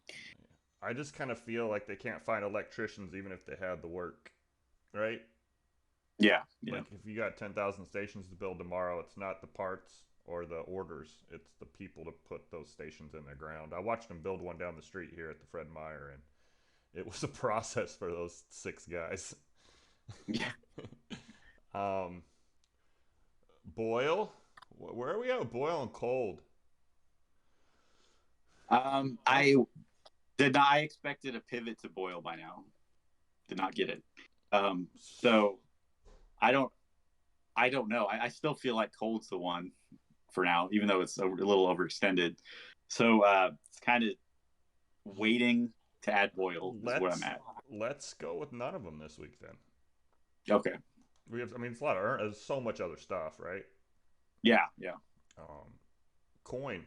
I just kind of feel like they can't find electricians even if they had the work, right? Yeah. Like if you got 10,000 stations to build tomorrow, it's not the parts or the orders. It's the people to put those stations in the ground. I watched them build one down the street here at the Fred Meyer, and it was a process for those 6 guys. Yeah. um, Boyle, where are we at with Boyle and Cold? I did not. I expected a pivot to Boyle by now. Did not get it. So I don't know. I still feel like Cold's the one for now, even though it's a little overextended. So it's kind of waiting to add Boyle is what I'm at. Let's go with none of them this week then. Okay. We have, I mean, it's a lot of there's so much other stuff, right? Yeah, yeah. Coin.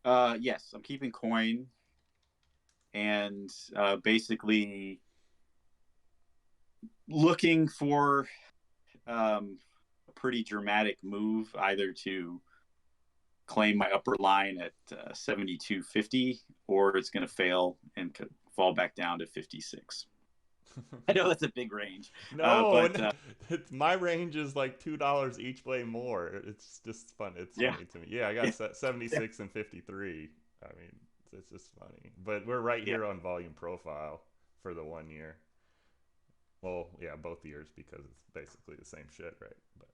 Yes, I'm keeping Coin, and basically looking for a pretty dramatic move, either to claim my upper line at 72.50, or it's going to fail and fall back down to 56. I know that's a big range. No, my range is like $2 each way more. It's just fun. It's funny to me. Yeah, I got 76 and 53. I mean, it's just funny. But we're right here on volume profile for the 1 year. Well, yeah, both years, because it's basically the same shit, right? But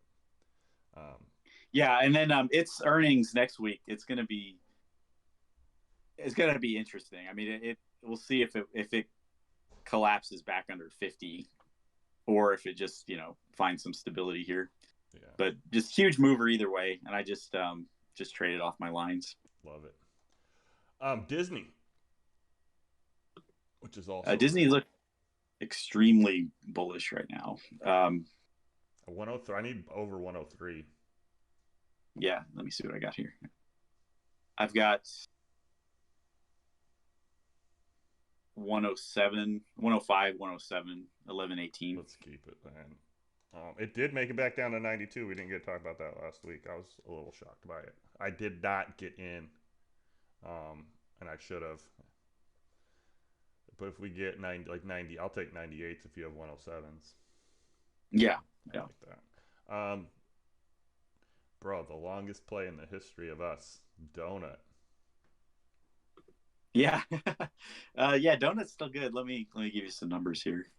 yeah, and then it's earnings next week. It's gonna be interesting. I mean, we'll see if it collapses back under 50, or if it just finds some stability here. Yeah. But just huge mover either way, and I just traded off my lines. Love it. Disney, which is also Disney look extremely bullish right now. 103. I need over 103. Yeah, let me see what I got here. I've got 107, 105, 107, 11, 18. Let's keep it, man. It did make it back down to 92. We didn't get to talk about that last week. I was a little shocked by it. I did not get in, and I should have. But if we get 90, I'll take 98s if you have 107s. Yeah, I like that. Bro, the longest play in the history of us, Donut. Yeah, yeah, Donut's still good. Let me give you some numbers here.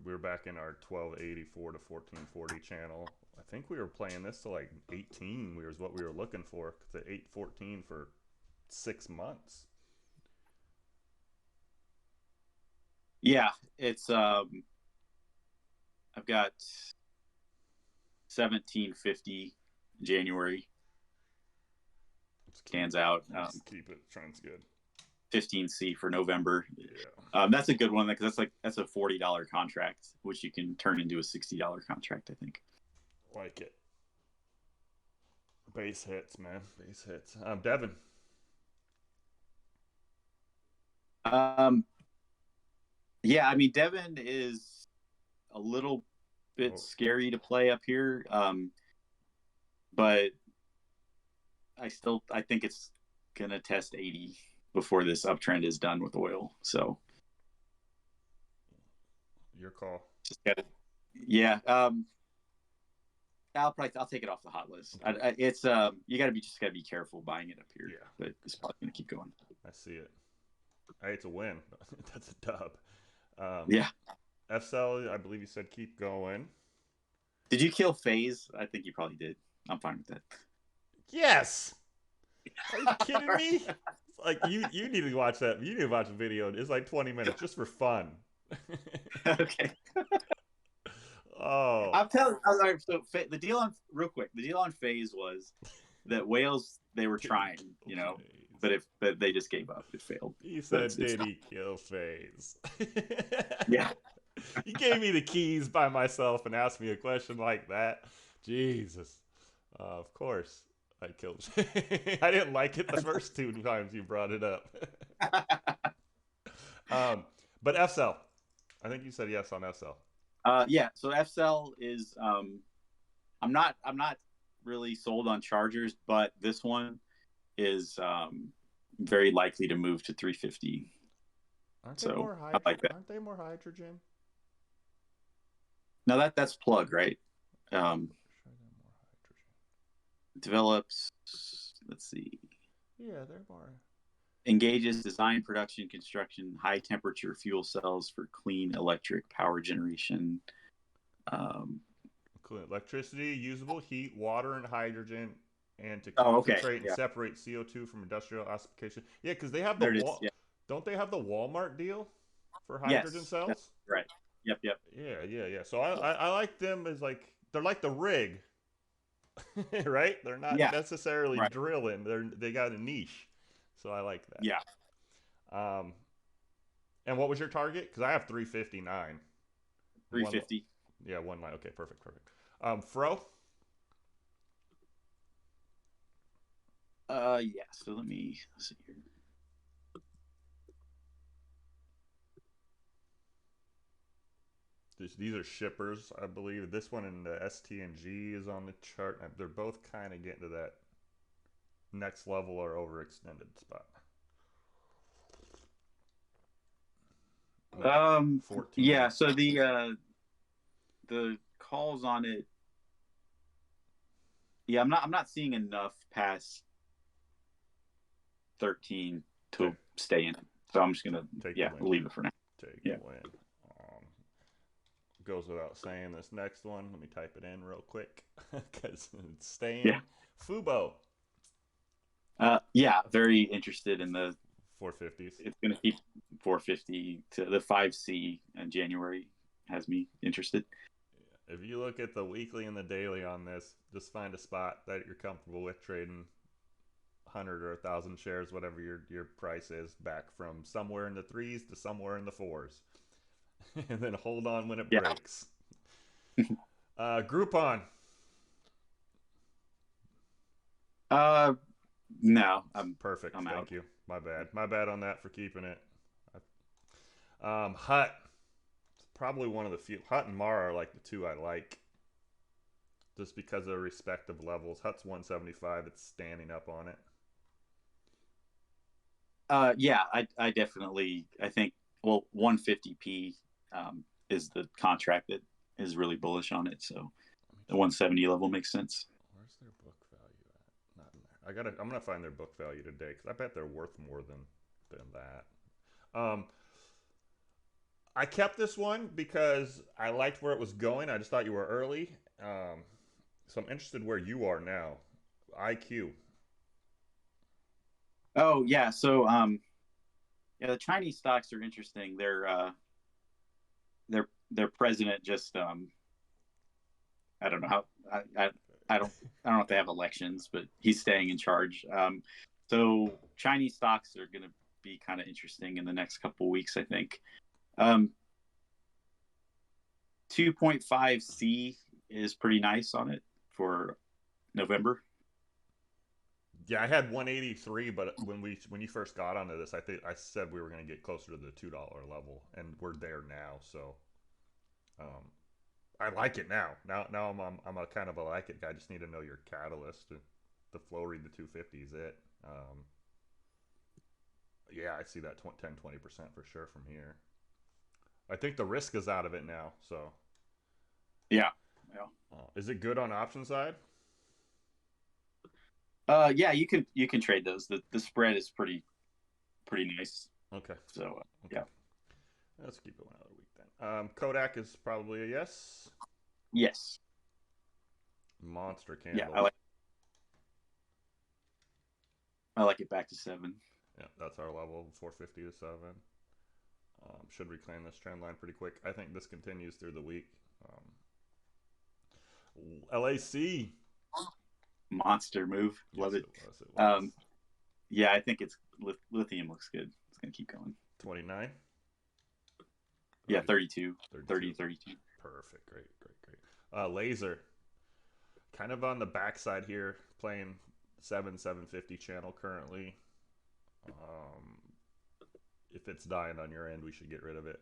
We're back in our 1284 to 1440 channel. I think we were playing this to like 18. Was what we were looking for. It's at 814 for 6 months. Yeah, it's I've got 1750 January. Stands out. Keep it. Trend's good. 15C for November. Yeah. That's a good one because that's a $40 contract, which you can turn into a $60 contract, I think. Like it. Base hits, man. Base hits. Devin. Yeah, I mean, Devin is a little bit scary to play up here, but I think it's gonna test 80 before this uptrend is done with oil. So, your call. Yeah. I'll take it off the hot list. It's you gotta be careful buying it up here. Yeah, but it's probably gonna keep going. I see it. Hey, it's a win. That's a dub. Yeah. FCell, I believe you said keep going. Did you kill FaZe? I think you probably did. I'm fine with that. Yes. Are you kidding me? Like you need to watch that. You need to watch the video. It's like 20 minutes just for fun. Okay. Oh. I'm telling you. All right, so the deal on FaZe was that Wales, they were trying, but they just gave up. It failed. He said, did he kill FaZe? Yeah. He gave me the keys by myself and asked me a question like that. Jesus. Of course I killed I didn't like it the first 2 times you brought it up. But FCell. I think you said yes on FCell. Yeah, so FCell is I'm not really sold on Chargers, but this one is very likely to move to 350. Aren't they more hydrogen? Now that's plug, right? Um, develops. Let's see. Yeah, they're more. Engages design, production, construction, high temperature fuel cells for clean electric power generation. Um, Electricity, usable heat, water, and hydrogen, and to oh, okay. concentrate and Yeah, separate CO2 from industrial application. Yeah, because they have the there it is. wall. Yeah. Don't they have the Walmart deal for hydrogen Yes, that's cells? right. Yep, yep. Yeah, yeah, yeah. So I like them as like they're like the rig, right? They're not Yeah, necessarily right. drilling. They got a niche, so I like that. Yeah, Um, and what was your target? Because I have 359. One, 350. yeah, one line. Okay, perfect, perfect. Fro. Yeah. So let me see here. These are shippers, I believe. This one in the ST and G is on the chart. They're both kind of getting to that next level or overextended spot. Um, 14. yeah. So the calls on it. Yeah, I'm not seeing enough past 13 Okay. to stay in. So I'm just gonna Take the win. leave it for now. Take Yeah. the win. Goes without saying this next one. Let me type it in real quick because it's staying. Yeah. Fubo. Yeah, very interested in the 450s. It's going to keep 450 to the 5C in January has me interested. If you look at the weekly and the daily on this, just find a spot that you're comfortable with trading 100 or 1,000 shares, whatever your price is, back from somewhere in the threes to somewhere in the fours. And then hold on when it breaks. Groupon. No, I'm perfect. I'm Thank out. you. My bad on that for keeping it. Hut. It's probably one of the few. Hut and Mara are like the two I like, just because of their respective levels. Hut's 175. It's standing up on it. Yeah, I definitely I think 150p is the contract that is really bullish on it. So the 170 level makes sense. Where's their book value at? Not in there. I'm gonna find their book value today because I bet they're worth more than that. I kept this one because I liked where it was going. I just thought you were early. So I'm interested where you are now. IQ. Oh yeah, so yeah, the Chinese stocks are interesting. Their president just I don't know how I don't know if they have elections, but he's staying in charge. So Chinese stocks are going to be kind of interesting in the next couple of weeks, I think. 2.5C is pretty nice on it for November. Yeah, I had 183, but when you first got onto this, I think I said we were going to get closer to the $2 level, and we're there now. So, I like it now. Now I'm a kind of a like it guy. I just need to know your catalyst. The flow read the 250 is it. Yeah, I see that 10-20% for sure from here. I think the risk is out of it now. So, yeah. Is it good on option side? Yeah, you can trade those. The spread is pretty nice. Okay. So okay. Yeah. Let's keep it one other week then. Kodak is probably a yes. Yes. Monster candle. Yeah, I like it back to 7. Yeah, that's our level, 450 to 7. Should reclaim this trend line pretty quick. I think this continues through the week. LAC. Monster move. Love yes, it. It was. Yeah, I think lithium looks good. It's going to keep going. 29? Yeah, 32. 32. 32. Perfect. Great. Laser. Kind of on the backside here, playing 750 channel currently. If it's dying on your end, we should get rid of it.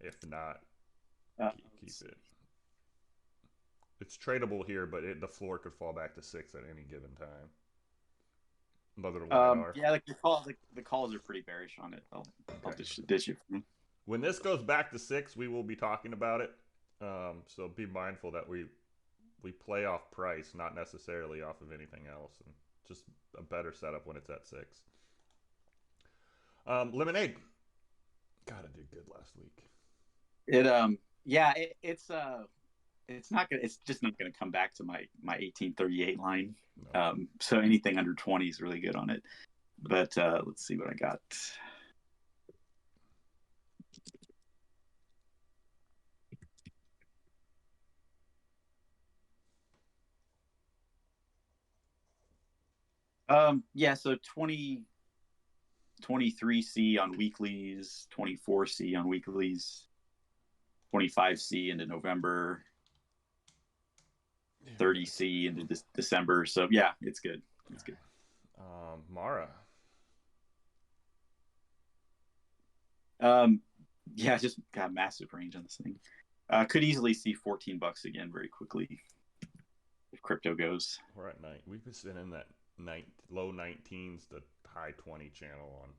If not, keep it. It's tradable here, but the floor could fall back to 6 at any given time. Yeah, like the calls are pretty bearish on it. I'll just ditch it. When this goes back to 6, we will be talking about it. So be mindful that we play off price, not necessarily off of anything else, and just a better setup when it's at 6. Lemonade, God, I did good last week. It yeah, it's not gonna, it's just not gonna come back to my 1838 line. No. So anything under 20 is really good on it. But let's see what I got. Yeah, so 23C on weeklies, 24C on weeklies, 25C into November, 30C into December. So yeah, it's good. It's good. Mara. Yeah, just got massive range on this thing. Could easily see $14 again very quickly if crypto goes. We're at night. We've been in that low 19s to high 20 channel on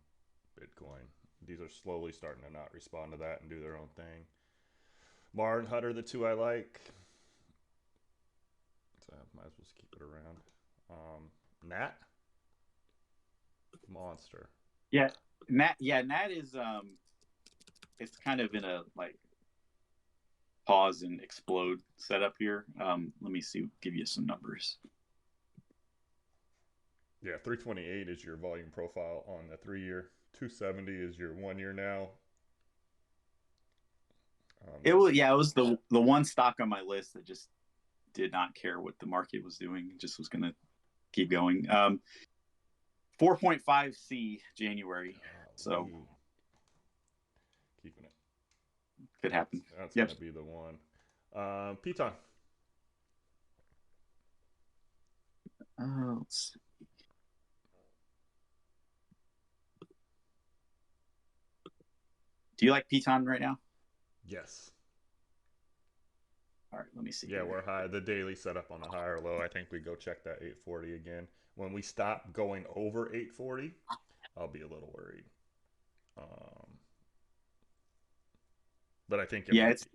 Bitcoin. These are slowly starting to not respond to that and do their own thing. Mar and Hut are the two I like. So I might as well just keep it around. Nat? Monster. Yeah, Nat is it's kind of in a like pause and explode setup here. Let me see, give you some numbers. Yeah, 328 is your volume profile on the 3-year. 270 is your 1-year now. It was the one stock on my list that just did not care what the market was doing. It just was going to keep going. 4.5C January. So keeping it. Could happen. That's going to be the one. Piton. Let's see. Do you like Piton right now? Yes. All right, let me see. Yeah, we're high. The daily setup on a higher low. I think we go check that 840 again. When we stop going over 840, I'll be a little worried. But I think it's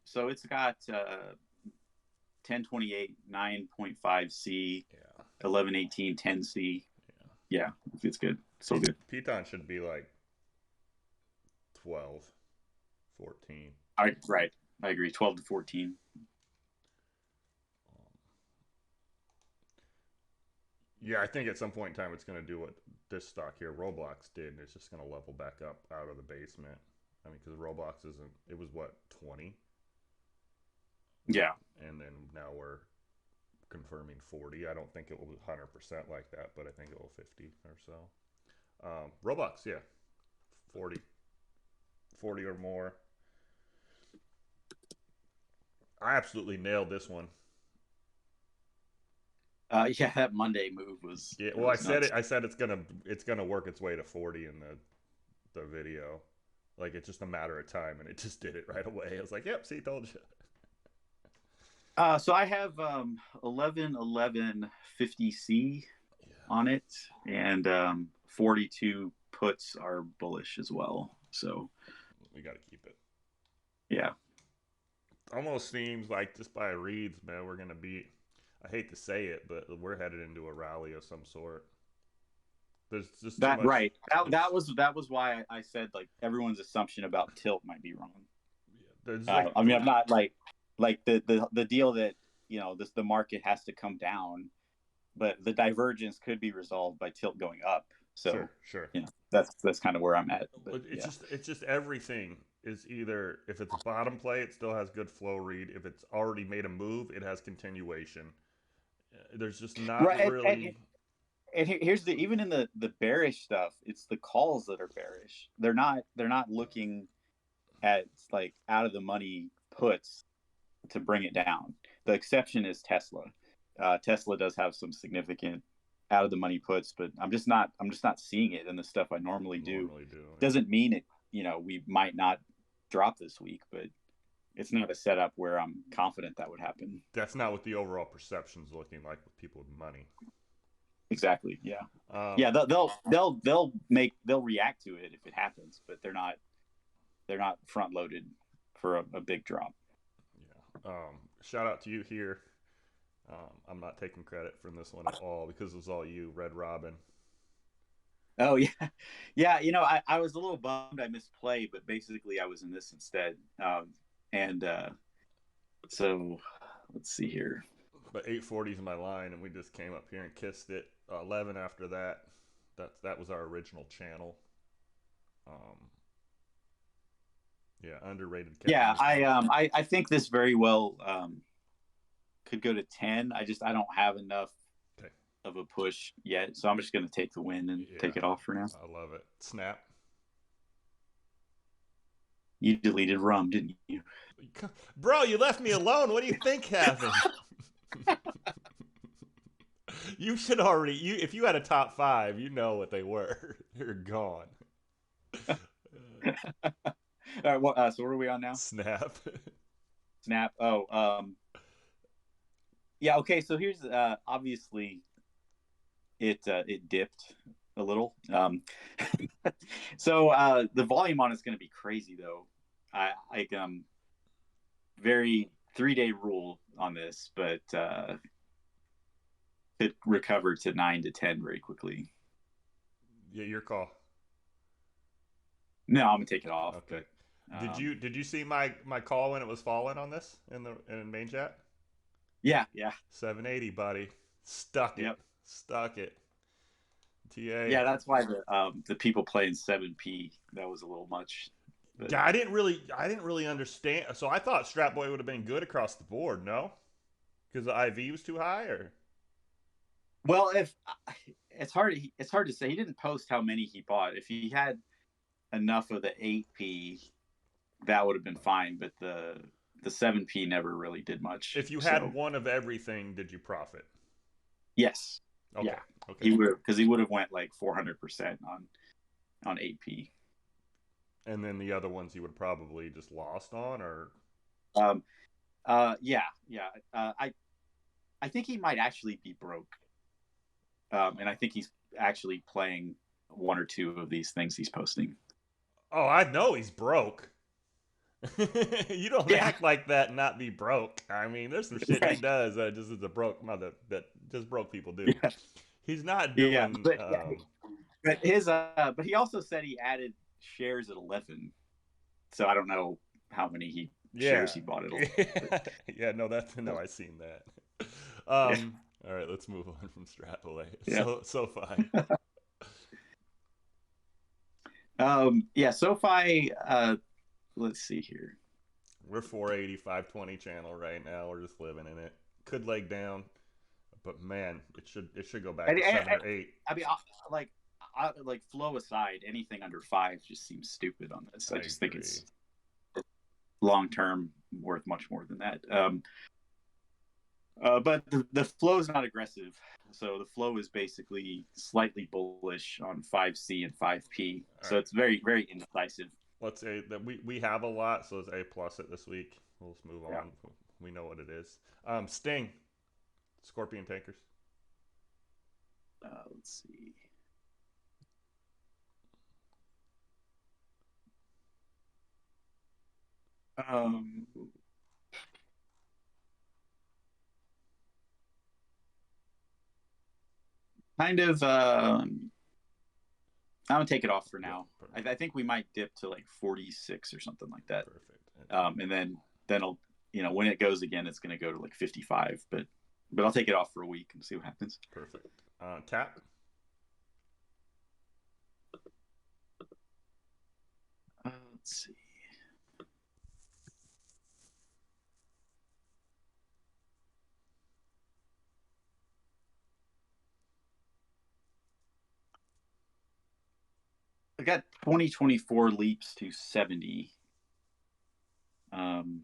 so it's got 1028 9.5C, 1118 10C. Yeah, it's good. So good. Piton should be like 12, 14. Right. I agree. 12 to 14. Yeah, I think at some point in time it's going to do what this stock here, Roblox, did. And it's just going to level back up out of the basement. I mean, because Roblox isn't, it was what, 20? Yeah. And then now we're confirming 40. I don't think it will be 100% like that, but I think it will 50 or so. Roblox, yeah. 40 or more. I absolutely nailed this one. Yeah, that Monday move was. Yeah, well, I said it's gonna work its way to 40 in the video. Like it's just a matter of time, and it just did it right away. I was like, "Yep, see, told you." So I have 1150C on it, and 42 puts are bullish as well. So we got to keep it. Yeah. Almost seems like just by reads, man, we're gonna be. I hate to say it, but we're headed into a rally of some sort. There's just that right. That was why I said like everyone's assumption about tilt might be wrong. Yeah, I mean, I'm not like the deal that the market has to come down, but the divergence could be resolved by tilt going up. So sure. That's kind of where I'm at. But, it's just everything is either if it's a bottom play, it still has good flow read. If it's already made a move, it has continuation. There's just not really. And here's even in the bearish stuff, it's the calls that are bearish. They're not looking at like out of the money puts to bring it down. The exception is Tesla. Tesla does have some significant out of the money puts, but I'm just not seeing it in the stuff I normally do. Doesn't mean it, we might not drop this week, but it's not a setup where I'm confident that would happen. That's not what the overall perception's looking like with people with money. Exactly. Yeah. They'll react to it if it happens, but they're not front loaded for a big drop. Shout out to you here. I'm not taking credit from this one at all because it was all you, Red Robin. Oh yeah, yeah. I was a little bummed I missed play, but basically I was in this instead. And so let's see here. But 840 is my line, and we just came up here and kissed it. 11 after that. That was our original channel. Um, yeah, underrated Yeah, Captain. I think this very well could go to 10. I don't have enough Okay. of a push yet, so I'm just going to take the win and Yeah, take it off for now. I love it. Snap. You deleted rum, didn't you? Bro, you left me alone. What do you think happened? You should already. If you had a top five, you know what they were. They're gone. All right, so what are we on now? Snap. Snap. Oh, yeah. Okay, so here's obviously it dipped a little. So the volume on it's going to be crazy though. I like very 3-day rule on this, but it recovered to 9 to 10 very quickly. Yeah, your call. No, I'm gonna take it off. Okay. But Did you see my call when it was falling on this in main chat? yeah, yeah, 780, buddy. Stuck it. yep, Stuck it. TA. yeah. That's why the people playing 7P that was a little much. But, Yeah, I didn't really understand. So I thought Strap Boy would have been good across the board. No, because the IV was too high, or well, if it's hard to say. He didn't post how many he bought. If he had enough of the 8P, that would have been fine. But the 7P never really did much. if you So had one of everything, did you profit? yes, Okay. yeah, Okay. he would because he would have went like 400% on 8P. And then the other ones you would probably just lost on, or Um, yeah, yeah. I think he might actually be broke. And I think he's actually playing one or two of these things he's posting. oh, I know he's broke. You don't Yeah, act like that and not be broke. I mean, there's some shit he right. does that just is a broke mother that just broke people do. Yeah, He's not yeah. doing. But he also said he added shares at 11. So I don't know how many he Yeah. shares he bought at 11. But, Yeah, no, that's no, I seen that. yeah, All right, let's move on from Stratolay. yeah. SoFi. Yeah. SoFi. Let's see here. We're 480, 520 channel right now. We're just living in it. Could leg down, but man, it should go back And, to and, 7 or 8. I mean, like, like flow aside, anything under 5 just seems stupid on this. I I just think agree. it's long term worth much more than that. But the flow is not aggressive, so the flow is basically slightly bullish on 5C and 5P. All So right. it's very very indecisive. Let's say that we have a lot, so it's A plus it this week. We'll just move Yeah. on. We know what it is. Sting, Scorpion Tankers. Let's see. Um, kind of. I'm gonna take it off for Yeah, now. perfect. I think we might dip to like 46 or something like that. Perfect. And then I'll when it goes again, it's gonna go to like 55. But I'll take it off for a week and see what happens. Perfect. Tap. Let's see. I got 2024 leaps to 70. Um,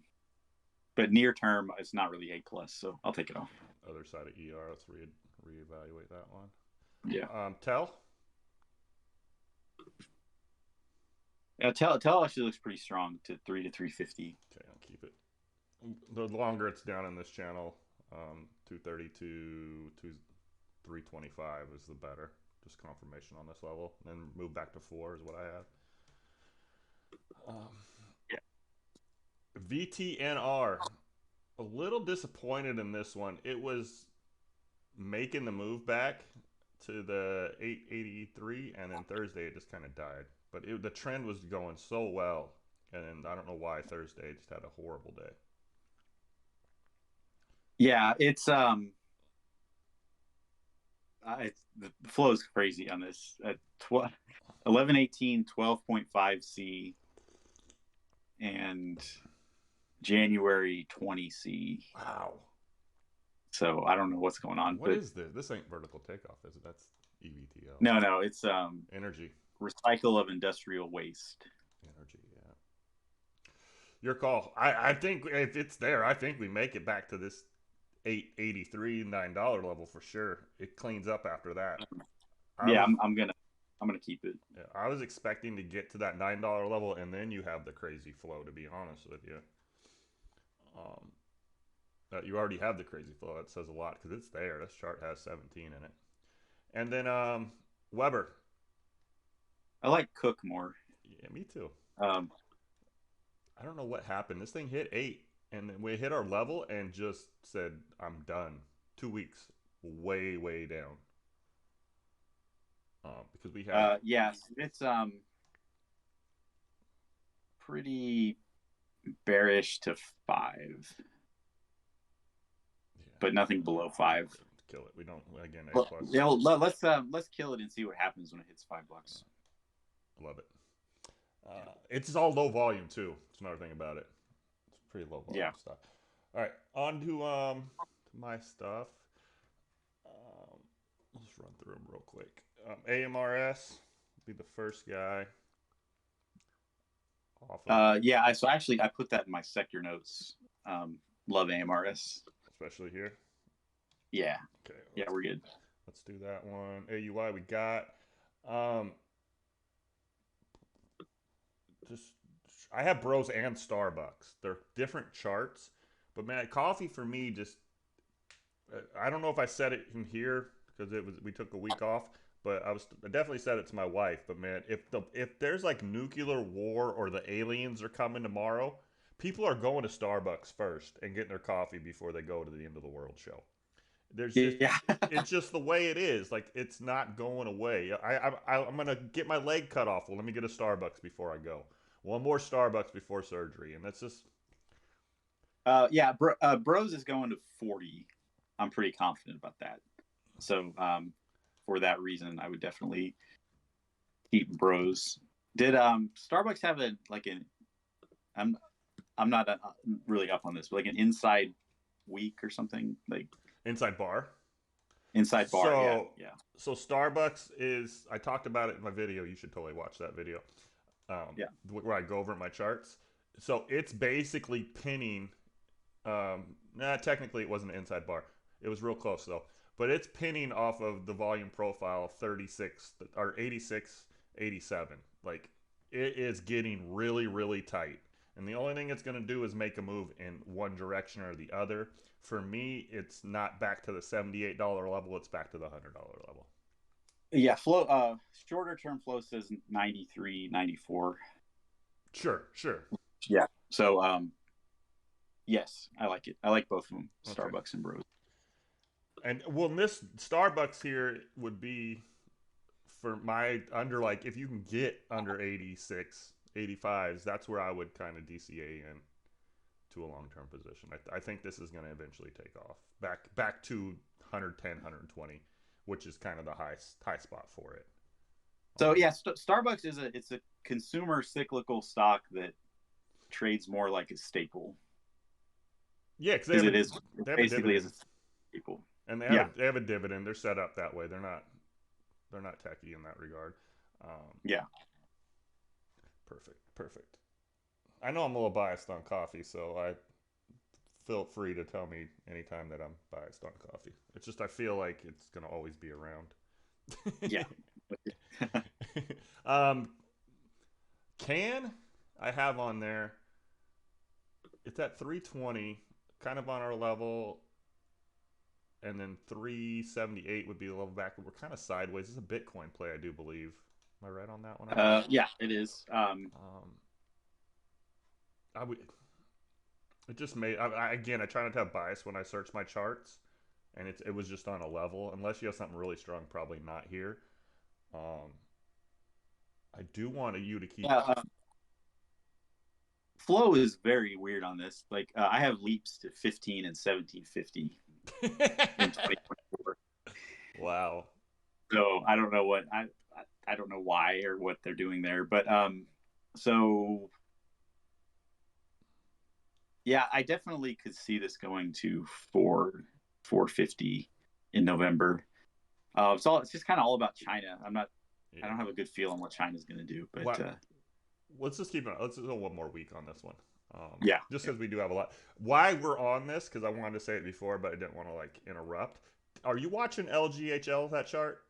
but near term, it's not really A plus, so I'll take it off. Other side of ER. Let's reevaluate that one. Yeah. Tell. Tell actually looks pretty strong to 350. Okay, I'll keep it. The longer it's down in this channel, 232 to 325 is the better. Just confirmation on this level. Then move back to 4 is what I have. Yeah. VTNR. a little disappointed in this one. It was making the move back to the 883, and then Thursday it just kind of died. But the trend was going so well, and I don't know why Thursday just had a horrible day. Yeah, it's the flow is crazy on this. 1118 12.5C and January 20C. Wow. So I don't know what's going on, What but is this? This ain't vertical takeoff, is it? That's EVTL. no, it's Energy. recycle of industrial waste. Energy, yeah. Your call. I think if it's there, I think we make it back to this 883 $9 level for sure. It cleans up after that. I Yeah, was I'm gonna keep it. yeah, I was expecting to get to that $9 level, and then you have the crazy flow. To be honest with you, um, you already have the crazy flow. That says a lot because it's there. This chart has 17 in it. And then Weber. I like Cook more. Yeah, me too. Um, I don't know what happened. This thing hit 8, and then we hit our level and just said, "I'm done." 2 weeks, way way down. Because we had yes, it's pretty bearish to 5, yeah, but nothing below 5. kill it. We don't again A Well, plus. yeah, let's kill it and see what happens when it hits $5. Love it. It's all low volume too. It's another thing about it. It's pretty low volume Yeah. stuff. All right, on to my stuff. Um, let's run through them real quick. AMRS be the first guy. Off of, Yeah. So actually, I put that in my sector notes. Love AMRS. especially here. Yeah. Okay, Yeah, we're good. let's do that one. AUI we got. Um, just I have Bros and Starbucks. They're different charts, but man, coffee for me just I don't know if I said it in here because it was we took a week off, but I definitely said it to my wife. But man, if there's like nuclear war or the aliens are coming tomorrow, people are going to Starbucks first and getting their coffee before they go to the end of the world show. There's just Yeah. it's just the way it is. Like it's not going away. I'm gonna get my leg cut off. Well, let me get a Starbucks before I go. One more Starbucks before surgery, and that's just Yeah. Bros is going to 40. I'm pretty confident about that. So for that reason, I would definitely keep Bros. Did Starbucks have a like an I'm I'm not really up on this, but like an inside week or something like inside bar. inside bar? Yeah, So yeah, so Starbucks is I talked about it in my video. You should totally watch that video. yeah. Where I go over my charts. So it's basically pinning. Technically it wasn't an inside bar. It was real close though. But it's pinning off of the volume profile 36 or 86, 87. Like it is getting really, really tight. And the only thing it's going to do is make a move in one direction or the other. For me, it's not back to the $78 level. It's back to the $100 level. Yeah, flow shorter term flow says 93, 94. Sure, sure. Yeah. So yes, I like it. I like both of them, Okay. Starbucks and Bros. And well, this Starbucks here would be for my under like if you can get under 86, 85s, that's where I would kind of DCA in to a long term position. I think this is going to eventually take off back to 110, 120, which is kind of the high spot for it. So yeah, Starbucks is a consumer cyclical stock that trades more like a staple Yeah, because because it basically is dividend, a staple. and Yeah, they have a dividend. They're set up that way. They're not techy in that regard. yeah. Perfect, perfect. I know I'm a little biased on coffee, so I feel free to tell me anytime that I'm biased on coffee. It's just I feel like it's gonna always be around. Yeah. um, can I have on there? It's at 320, kind of on our level, and then 378 would be the level back. We're kind of sideways. It's a Bitcoin play, I do believe. Am I right on that one? Yeah, it is. I would. It just made again. I try not to have bias when I search my charts, and it was just on a level. Unless you have something really strong, probably not here. Um, I do want you to keep. Yeah, flow is very weird on this. Like I have leaps to 15 and 1750 in 2024. Wow. So I don't know what I don't know why or what they're doing there, but so yeah, I definitely could see this going to 450 in November. It's just kind of all about China. I Yeah. don't have a good feel on what China's going to do, but What? Let's just keep it. Let's go one more week on this one. yeah, Just yeah. because we do have a lot. Why we're on this? Because I wanted to say it before, but I didn't want to like interrupt. Are you watching LGHL that chart?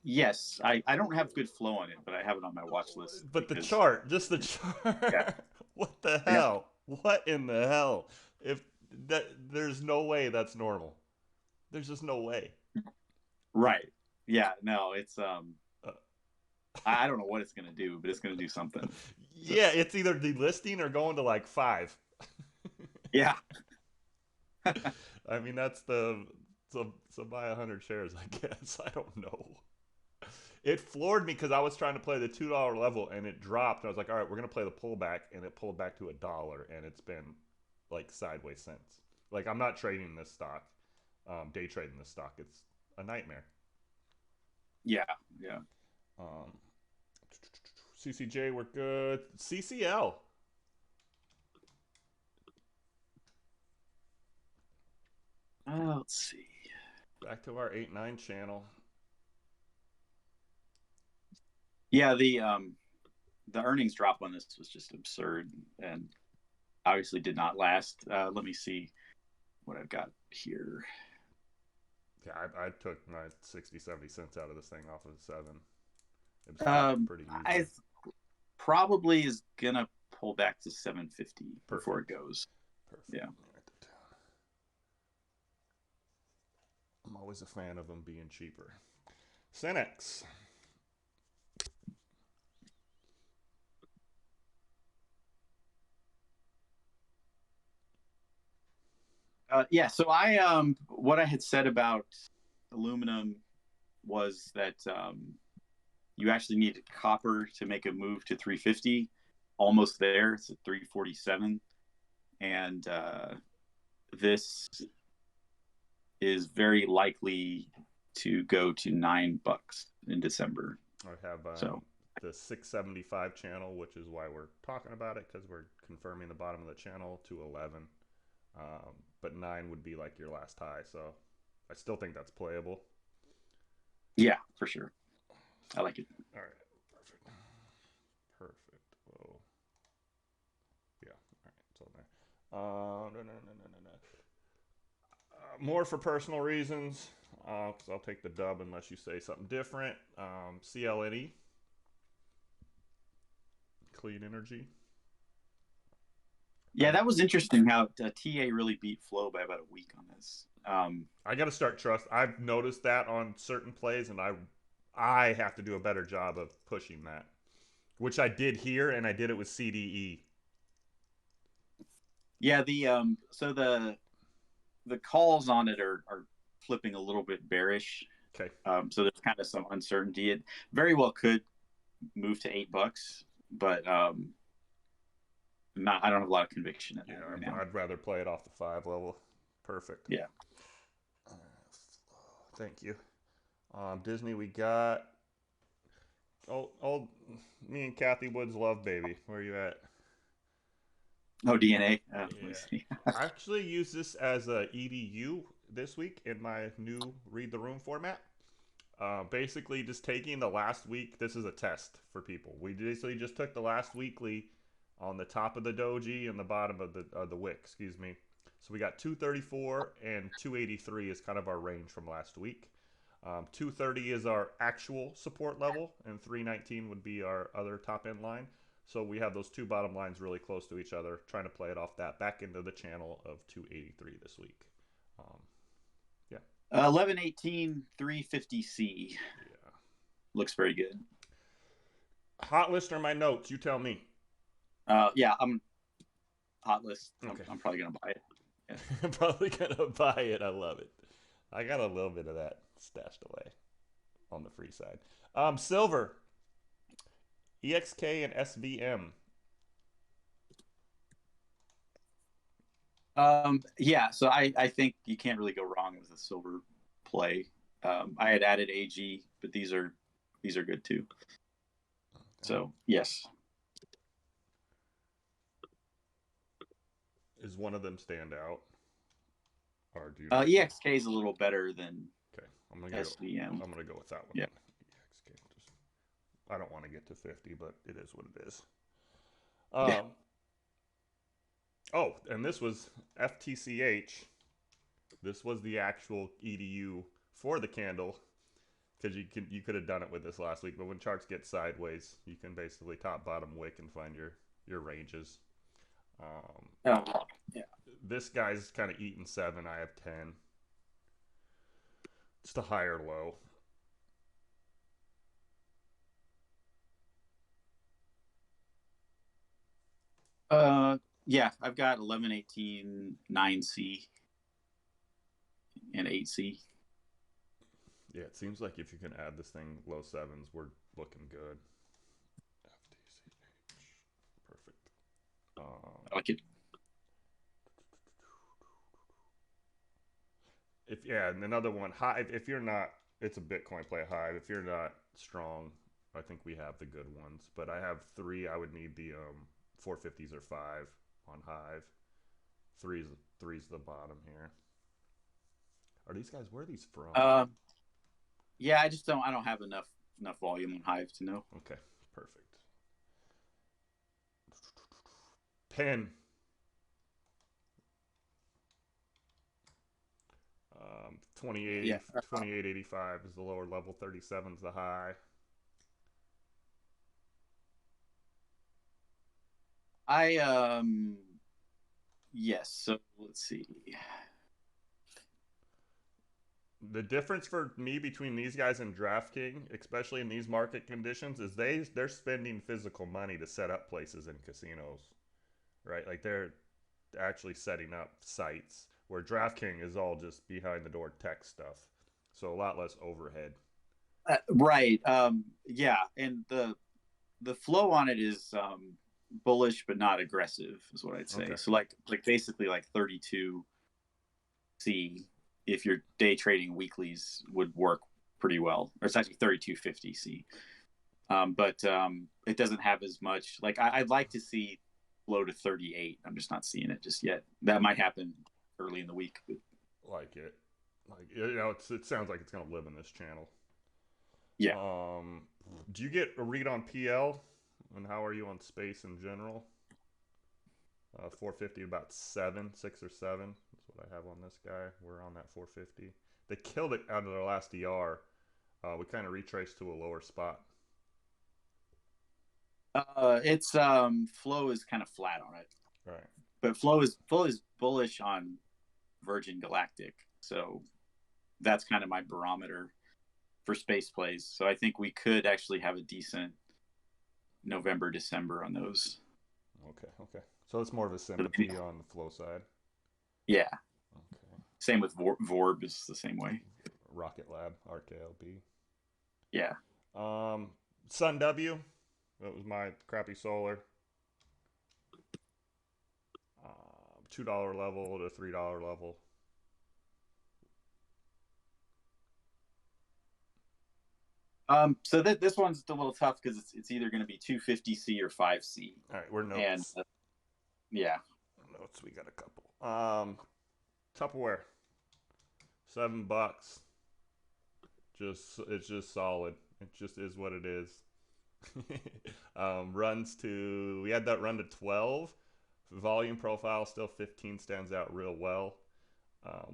Yes, I don't have good flow on it, but I have it on my watch list But the because chart, just the yeah, chart. What the yeah, hell? What in the hell? If that, there's no way that's normal. There's just no way. right, yeah. No, it's Uh, I don't know what it's gonna do, but it's gonna do something. So yeah, it's either delisting or going to like five. yeah, I mean, that's the so buy 100 shares, I guess. I don't know. It floored me because I was trying to play the $2 level and it dropped. And I was like, all right, we're gonna play the pullback, and it pulled back to $1, and it's been like sideways since. Like I'm not trading this stock, day trading this stock. It's a nightmare. yeah, yeah. Um, CCJ, we're good. CCL, Let's see. back to our 8-9 channel. Yeah, the earnings drop on this was just absurd and obviously did not last. Let me see what I've got here. Yeah, I took my 60, 70 cents out of this thing off of 7. It was dropping Um, pretty I easily. probably is gonna pull back to 750 before it Perfect. goes. Perfect. Yeah. Let me write that down. I'm always a fan of them being cheaper. Cenex. Yeah. So what I had said about aluminum was that you actually needed copper to make a move to 350. Almost there. It's at 347, and this is very likely to go to $9 in December. I have So the 675 channel, which is why we're talking about it, because we're confirming the bottom of the channel to 11. But 9 would be like your last high, so I still think that's playable. yeah, for sure. I like it. All right, perfect, perfect. Whoa, yeah, all right, it's on there. No, no, no, no, no, no. More for personal reasons, because I'll take the dub unless you say something different. CLNE, Clean Energy. Yeah, that was interesting how TA really beat Flow by about a week on this. I got to start trust. I've noticed that on certain plays, and I have to do a better job of pushing that, which I did here, and I did it with CDE. yeah, so the calls on it are flipping a little bit bearish. Okay. So there's kind of some uncertainty. It very well could move to $8, but not. I don't have a lot of conviction in Yeah, that right now. I'd rather play it off the 5 level. Perfect. Yeah. Thank you. Disney, we got. Oh, me and Kathy Woods love baby. Where are you at? Oh, DNA. Let me Yeah. see. I actually use this as a EDU this week in my new Read the Room format. Basically, just taking the last week. This is a test for people. We basically just took the last weekly on the top of the doji and the bottom of the wick. Excuse me. So we got 234 and 283 is kind of our range from last week. 230 is our actual support level, and 319 would be our other top end line. So we have those two bottom lines really close to each other, trying to play it off that back into the channel of 283 this week. Um, yeah. 1118 350C Yeah. looks very good. Hot list or my notes? You tell me. Yeah, hot list. Okay. I'm probably gonna buy it. Yeah. I'm probably gonna buy it. I love it. I got a little bit of that stashed away on the free side. Silver, EXK and SVM. Yeah, so I think you can't really go wrong with a silver play. I had added AG, but these are good too. So yes. Is one of them stand out, or do you? EXK is a little better than Okay, I'm gonna go. SVM. I'm gonna go with that one. Yeah. EXK. Just, I don't want to get to 50, but it is what it is. Yeah. Oh, and this was FTCH. This was the actual EDU for the candle, because you could have done it with this last week. But when charts get sideways, you can basically top, bottom, wick and find your ranges. Oh, yeah. This guy's kind of eating 7. I have 10. It's the higher low. Yeah, I've got 11, 18, 9C, and 8C. Yeah, it seems like if you can add this thing low 7s, we're looking good. FTCH. Perfect. I like it. And another one, Hive. If you're not, it's a Bitcoin play, Hive. If you're not strong, I think we have the good ones. But I have 3. I would need the 450s or 5 on Hive. Three's the bottom here. Are these guys? Where are these from? Yeah, I don't have enough volume on Hive to know. Okay, perfect. Pen. 28, Yeah. 2885 is the lower level. 37 is the high. Yes. So let's see. The difference for me between these guys and DraftKings, especially in these market conditions, is they're spending physical money to set up places in casinos, right? Like they're actually setting up sites, where DraftKings is all just behind the door tech stuff, so a lot less overhead. Right. Yeah, and the flow on it is bullish but not aggressive, is what I'd say. Okay. So like basically like 32C, if you're day trading weeklies, would work pretty well. Or it's actually 3250C. But it doesn't have as much. Like I'd like to see low to 38. I'm just not seeing it just yet. That might happen early in the week. But... Like it, it sounds like it's gonna live in this channel. Yeah. Do you get a read on PL, and how are you on space in general? 450 about 6 or 7. That's what I have on this guy. We're on that 450. They killed it out of their last DR. We kind of retraced to a lower spot. It's flow is kind of flat on it. Right. But flow is bullish on Virgin Galactic. So that's kind of my barometer for space plays. So I think we could actually have a decent November, December on those. Okay. So it's more of a sympathy on the flow side. Yeah. Okay. Same with Vorb is the same way. Rocket Lab, RKLB. Yeah. Sun W. That was my crappy solar. $2 level to $3 level. So this one's a little tough because it's either going to be 250C or 5C. All right, we're notes. And yeah, notes. We got a couple. Tupperware, $7. It's just solid. It just is what it is. We had that run to 12. Volume profile still 15 stands out real well.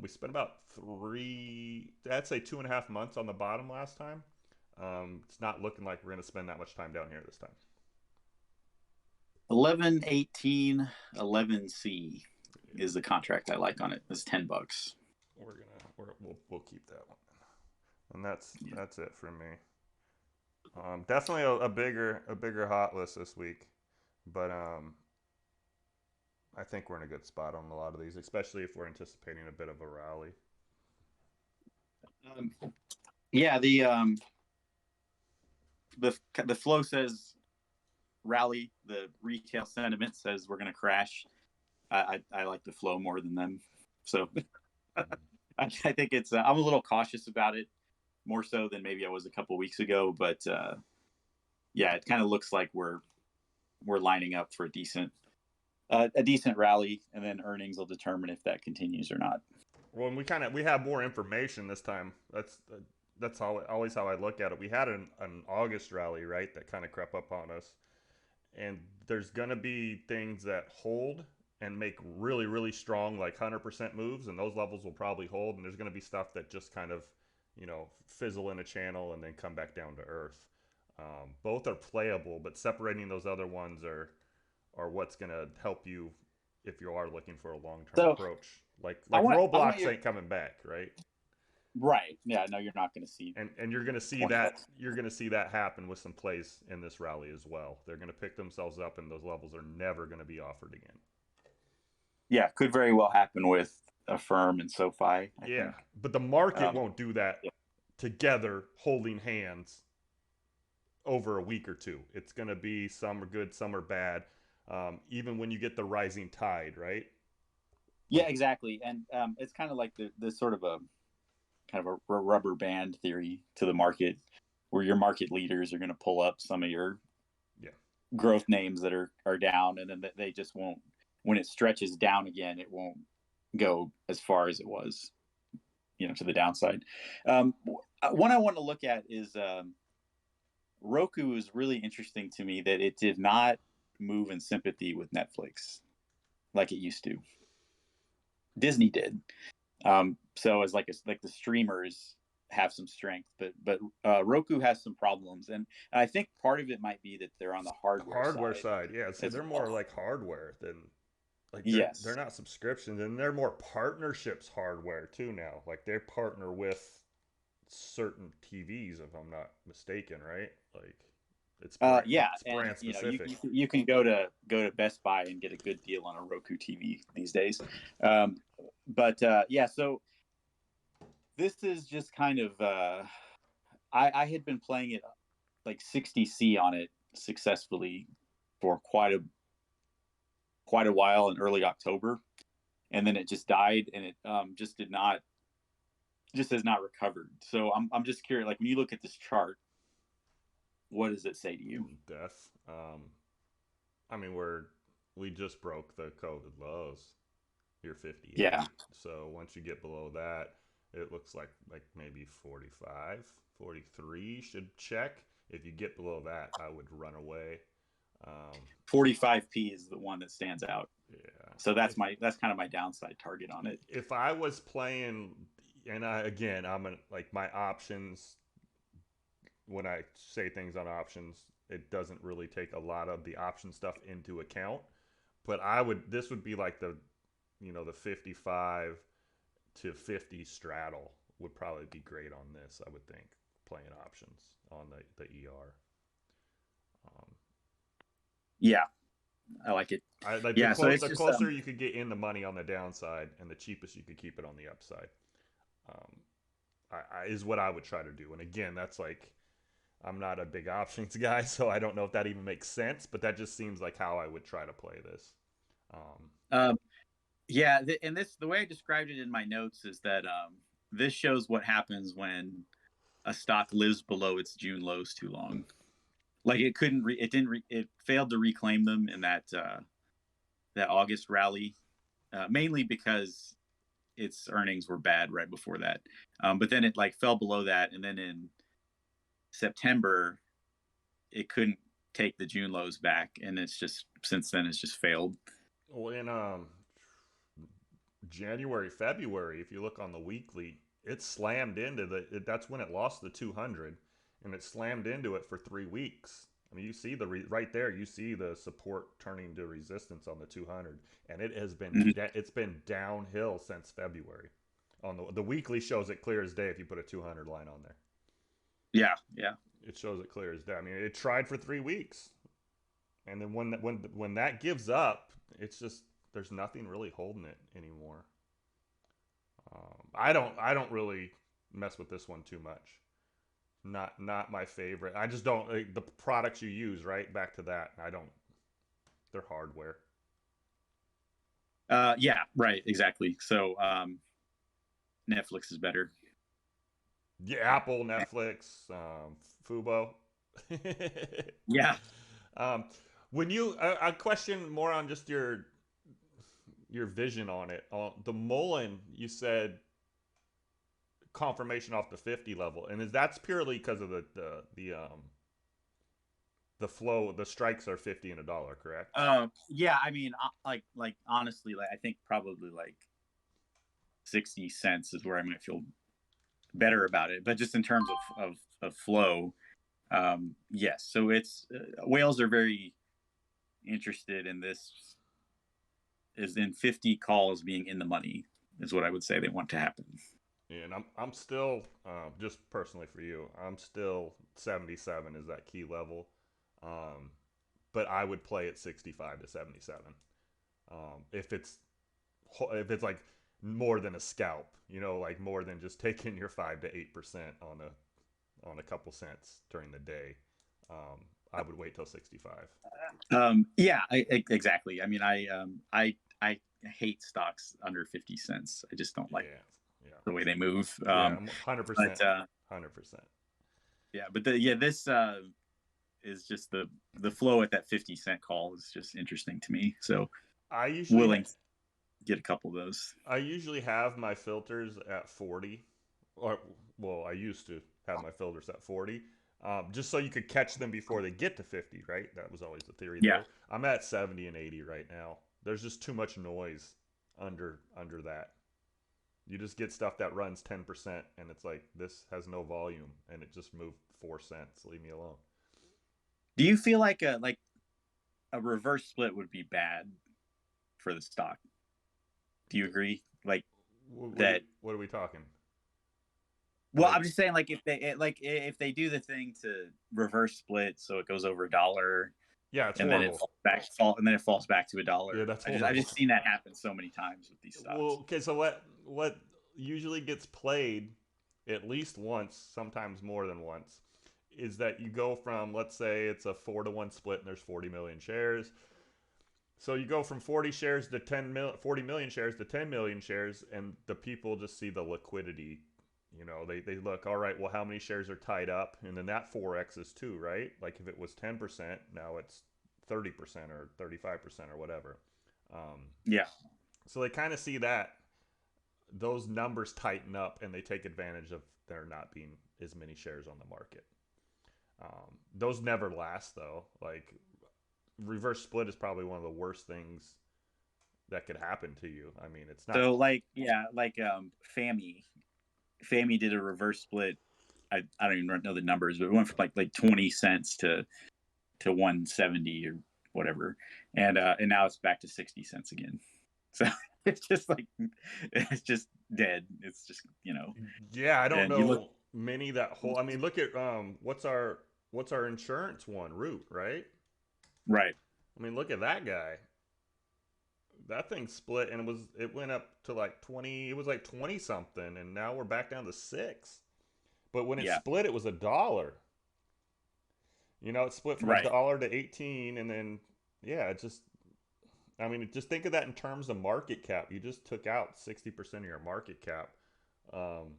We spent about I'd say 2.5 months on the bottom last time. It's not looking like we're going to spend that much time down here this time. 11, 18, 11C is the contract I like on it. It's $10. We'll keep that one, and that's it for me. Definitely a bigger hot list this week, but I think we're in a good spot on a lot of these, especially if we're anticipating a bit of a rally. Um, yeah, the flow says rally. The retail sentiment says we're going to crash. I like the flow more than them, so I think it's. I'm a little cautious about it, more so than maybe I was a couple weeks ago. But yeah, it kind of looks like we're lining up for a decent rally, and then earnings will determine if that continues or not. Well, we have more information this time. That's always how I look at it. We had an August rally, right, that kind of crept up on us, and there's gonna be things that hold and make really really strong like 100% moves, and those levels will probably hold. And there's gonna be stuff that just kind of fizzle in a channel and then come back down to earth. Both are playable, but separating those other ones are what's gonna help you if you are looking for a long term So approach. Like I want Roblox your ain't coming back, right? right. Yeah, no, you're not going to see And you're gonna see 20x. that happen with some plays in this rally as well. They're gonna pick themselves up, and those levels are never gonna be offered again. Yeah, could very well happen with Affirm and SoFi, I Yeah, think. but the market Um, won't do that yeah. together, holding hands over a week or two. It's gonna be some are good, some are bad. Even when you get the rising tide, right? Yeah, Like, exactly. And it's kind of like the sort of a kind of a rubber band theory to the market, where your market leaders are going to pull up some of your yeah, growth names that are down, and then they just won't. When it stretches down again, it won't go as far as it was, to the downside. One I want to look at is Roku. Is really interesting to me that it did not move in sympathy with Netflix like it used to. Disney did. So as like the streamers have some strength, but Roku has some problems, and I think part of it might be that they're on the the hardware hardware side side, yeah. See, as they're more well. like hardware than like they're Yes. not subscriptions, and they're more partnerships hardware too now. Like they partner with certain TVs, if I'm not mistaken, right? Like Yeah, it's and brand specific. you can go to Best Buy and get a good deal on a Roku TV these days. Um, but yeah, so this is just kind of I had been playing it like 60C on it successfully for quite a while in early October, and then it just died, and it just has not recovered. So I'm just curious, like when you look at this chart, what does it say to you? Death. I mean, we just broke the COVID lows. You're Yeah, 58. So once you get below that, it looks like maybe 45, 43 should check. If you get below that, I would run away. 45p is the one that stands out. Yeah. So that's kind of my downside target on it. If I was playing, and like my options, when I say things on options, it doesn't really take a lot of the option stuff into account. But this would be like the 55 to 50 straddle would probably be great on this. I would think playing options on the ER. Um, Yeah, I like it. I like Yeah, so it's the just closer you could get in the money on the downside, and the cheapest you could keep it on the upside. Um, is what I would try to do. And again, that's like I'm not a big options guy, so I don't know if that even makes sense. But that just seems like how I would try to play this. Um, um, yeah, and this the way I described it in my notes is that this shows what happens when a stock lives below its June lows too long. Like it didn't, it failed to reclaim them in that August rally, mainly because its earnings were bad right before that. But then it like fell below that, and then in September it couldn't take the June lows back, and it's just since then it's just failed. well, in January, February, if you look on the weekly, it slammed into that's when it lost the 200, and it slammed into it for 3 weeks. I mean, you see right there, you see the support turning to resistance on the 200, and Mhm. it's been downhill since February. On the weekly shows it clear as day if you put a 200 line on there. Yeah, yeah, It shows it clear as day. I mean, it tried for 3 weeks, and then when that gives up, it's just there's nothing really holding it anymore. I don't really mess with this one too much. Not my favorite. I just don't the products you use, right? Back to that. I don't. They're hardware. Yeah, right, exactly. So Netflix is better. Yeah, Apple, Netflix, Fubo. Yeah. um, when you a question more on just your vision on it. The Mullen, you said confirmation off the 50 level, and is that's purely because of the flow. The strikes are 50 and a dollar, correct? Yeah, I mean, like honestly, like I think probably like 60 cents is where I might feel better about it. But just in terms of flow, yes. So it's whales are very interested in this, is in 50 calls being in the money is what I would say they want to happen. And I'm still just personally for you, I'm still 77 is that key level, um, but I would play at 65 to 77 if it's like more than a scalp, like more than just taking your 5 to 8% on a couple cents during the day. I would wait till 65. Yeah, exactly. I mean, I hate stocks under 50 cents. I just don't like Yeah, yeah, the way they move. yeah. 100%, But 100%. yeah, but this is just the flow at that 50 cent call is just interesting to me. So I usually willing to get a couple of those. I usually have my filters at 40, or well, I used to have my filters at 40, just so you could catch them before they get to 50, right? That was always the theory Yeah, there. I'm at 70 and 80 right now. There's just too much noise under that. You just get stuff that runs 10%, and it's like this has no volume, and it just moved 4 cents. Leave me alone. do you feel like a reverse split would be bad for the stock? Do you agree? Like that? What are we talking? Well, Like, I'm just saying, like if they do the thing to reverse split, so it goes over a dollar, yeah, it's and then horrible. and then it falls back to a Yeah, dollar. that's I've horrible. just seen that happen so many times with these Well, stocks. okay, so what usually gets played at least once, sometimes more than once, is that you go from, let's say it's a 4-to-1 split and there's 40 million shares. So you go from 40 shares to 40 million shares to 10 million shares, and the people just see the liquidity. They look, all right, well, how many shares are tied up? And then that 4X is too, right? Like if it was 10%, now it's 30% or 35% or whatever. Um, Yeah, so they kind of see that those numbers tighten up and they take advantage of there not being as many shares on the market. Those never last though. Like reverse split is probably one of the worst things that could happen to you. I mean, it's not. so like yeah, like Fami did a reverse split. I don't even know the numbers, but it went from like 20 cents to 170 or whatever, and now it's back to 60 cents again. So it's just like it's just dead. It's just Yeah, I don't and you look know many that whole. I mean, look at what's our insurance one, Root, right? right. I mean, look at that guy. That thing split and it went up to like 20. It was like 20 something, and now we're back down to 6. But when it Yeah, split, it was a dollar. It split from a right. dollar to 18, and then yeah, it just. I mean, just think of that in terms of market cap. You just took out 60% of your market cap. Um,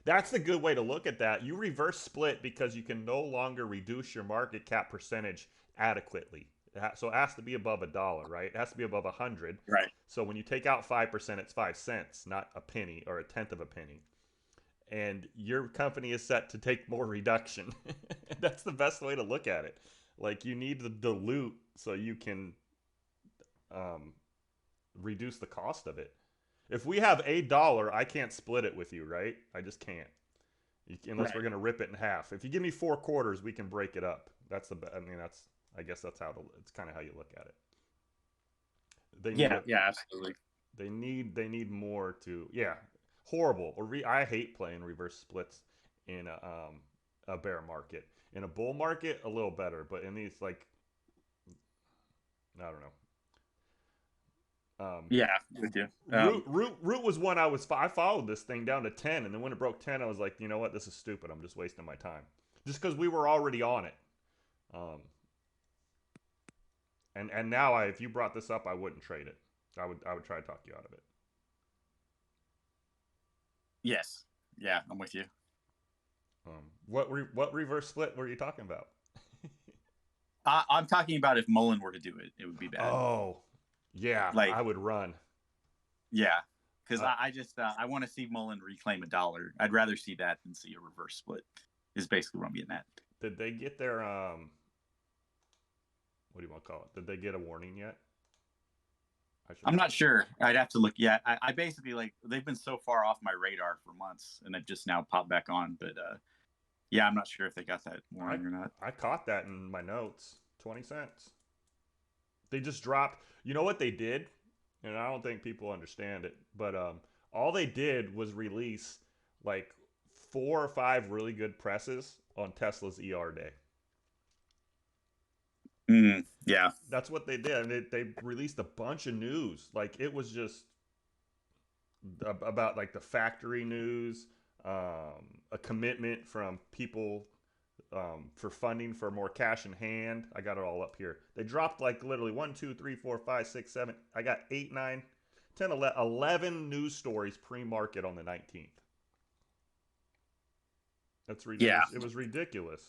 that's the good way to look at that. You reverse split because you can no longer reduce your market cap percentage adequately. So it has to be above a dollar, right? It has to be above 100. Right. So when you take out 5%, it's 5 cents, not a penny or a tenth of a penny. And your company is set to take more reduction. That's the best way to look at it. Like you need to dilute so you can um, reduce the cost of it. If we have $1, I can't split it with you, right? I just can't. Unless we're Right. gonna rip it in half. If you give me 4 quarters, we can break it up. That's the. I mean, that's. I guess that's how. It's kind of how you look at it. They need Yeah. a. Yeah. Absolutely. They need more to. Yeah, horrible. I hate playing reverse splits in a bear market. In a bull market, a little better, but in these like I don't know. Yeah, with you. Root was one I followed this thing down to 10, and then when it broke 10, I was like, you know what, this is stupid. I'm just wasting my time, just because we were already on it. Um, and now if you brought this up, I wouldn't trade it. I would try to talk you out of it. Yes. Yeah, I'm with you. What reverse split were you talking about? I'm talking about if Mullen were to do it, it would be bad. Oh, yeah, Like, I would run. yeah, because Uh, I just I want to see Mullen reclaim $1. I'd rather see that than see a reverse split. Is basically what I'm getting at. did they get their what do you want to call it? Did they get a warning yet? I should I'm not check. sure. I'd have to look. Yeah, I basically like they've been so far off my radar for months, and they've just now popped back on. But yeah, I'm not sure if they got that I warning or not. I caught that in my notes. 20 cents. They just dropped. You know what they did? And I don't think people understand it, but all they did was release like 4 or 5 really good presses on Tesla's ER day. Yeah, That's what they did. And they released a bunch of news. Like it was just about like the factory news, a commitment from people for funding for more cash in hand. I got it all up here. They dropped like literally 1, 2, 3, 4, 5, 6, 7. I got 8, 9, 10, 11 news stories pre-market on the 19th. yeah, It was ridiculous.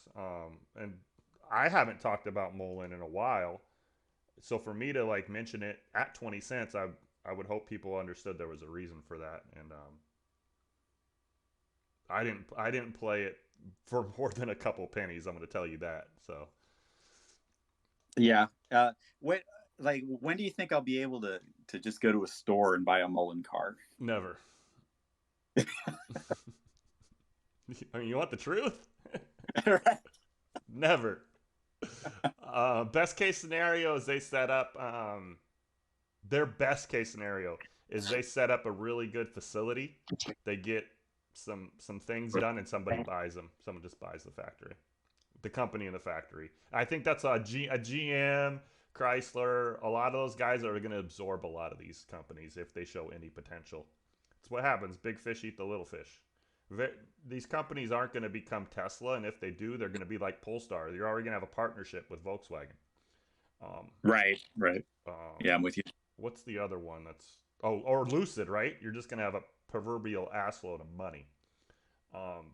And I haven't talked about Mullen in a while, so for me to like mention it at 20 cents, I would hope people understood there was a reason for that. And I didn't play it for more than a couple pennies. I'm going to tell you that. So yeah. What like when do you think I'll be able to just go to a store and buy a Mullen car? never. I mean, you want the truth? Right. Never. Best case scenario is they set up. Their best case scenario is they set up a really good facility. They get some things done, and somebody buys them. Someone just buys the factory, the company in the factory. I think that's a GM, Chrysler. A lot of those guys are going to absorb a lot of these companies if they show any potential. It's what happens. Big fish eat the little fish. These companies aren't going to become Tesla, and if they do, they're going to be like Polestar. You're already going to have a partnership with Volkswagen. Um, Right. Right. um, Yeah, I'm with you. what's the other one that's or Lucid, right? You're just going to have a proverbial assload of money.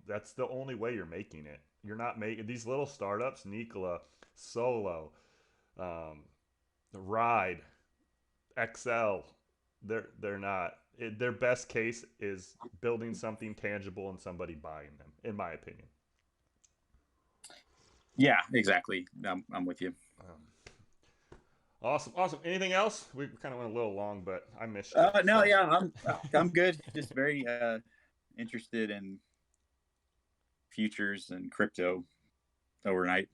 That's the only way you're making it. You're not making these little startups, Nikola, Solo, um, Ride, XL. They're not. Their best case is building something tangible and somebody buying them, in my opinion. Yeah, exactly. I'm with you. Awesome, awesome. Anything else? We kind of went a little long, but I missed you. No, So yeah, I'm good. Just very interested in futures and crypto overnight.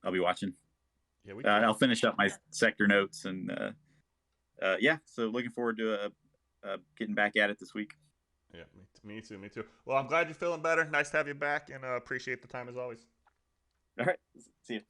I'll be watching. yeah, we I'll talked. finish up my sector notes and yeah. So looking forward to getting back at it this week. Yeah, me too, me too. Well, I'm glad you're feeling better. Nice to have you back, and appreciate the time as always. All right, see you.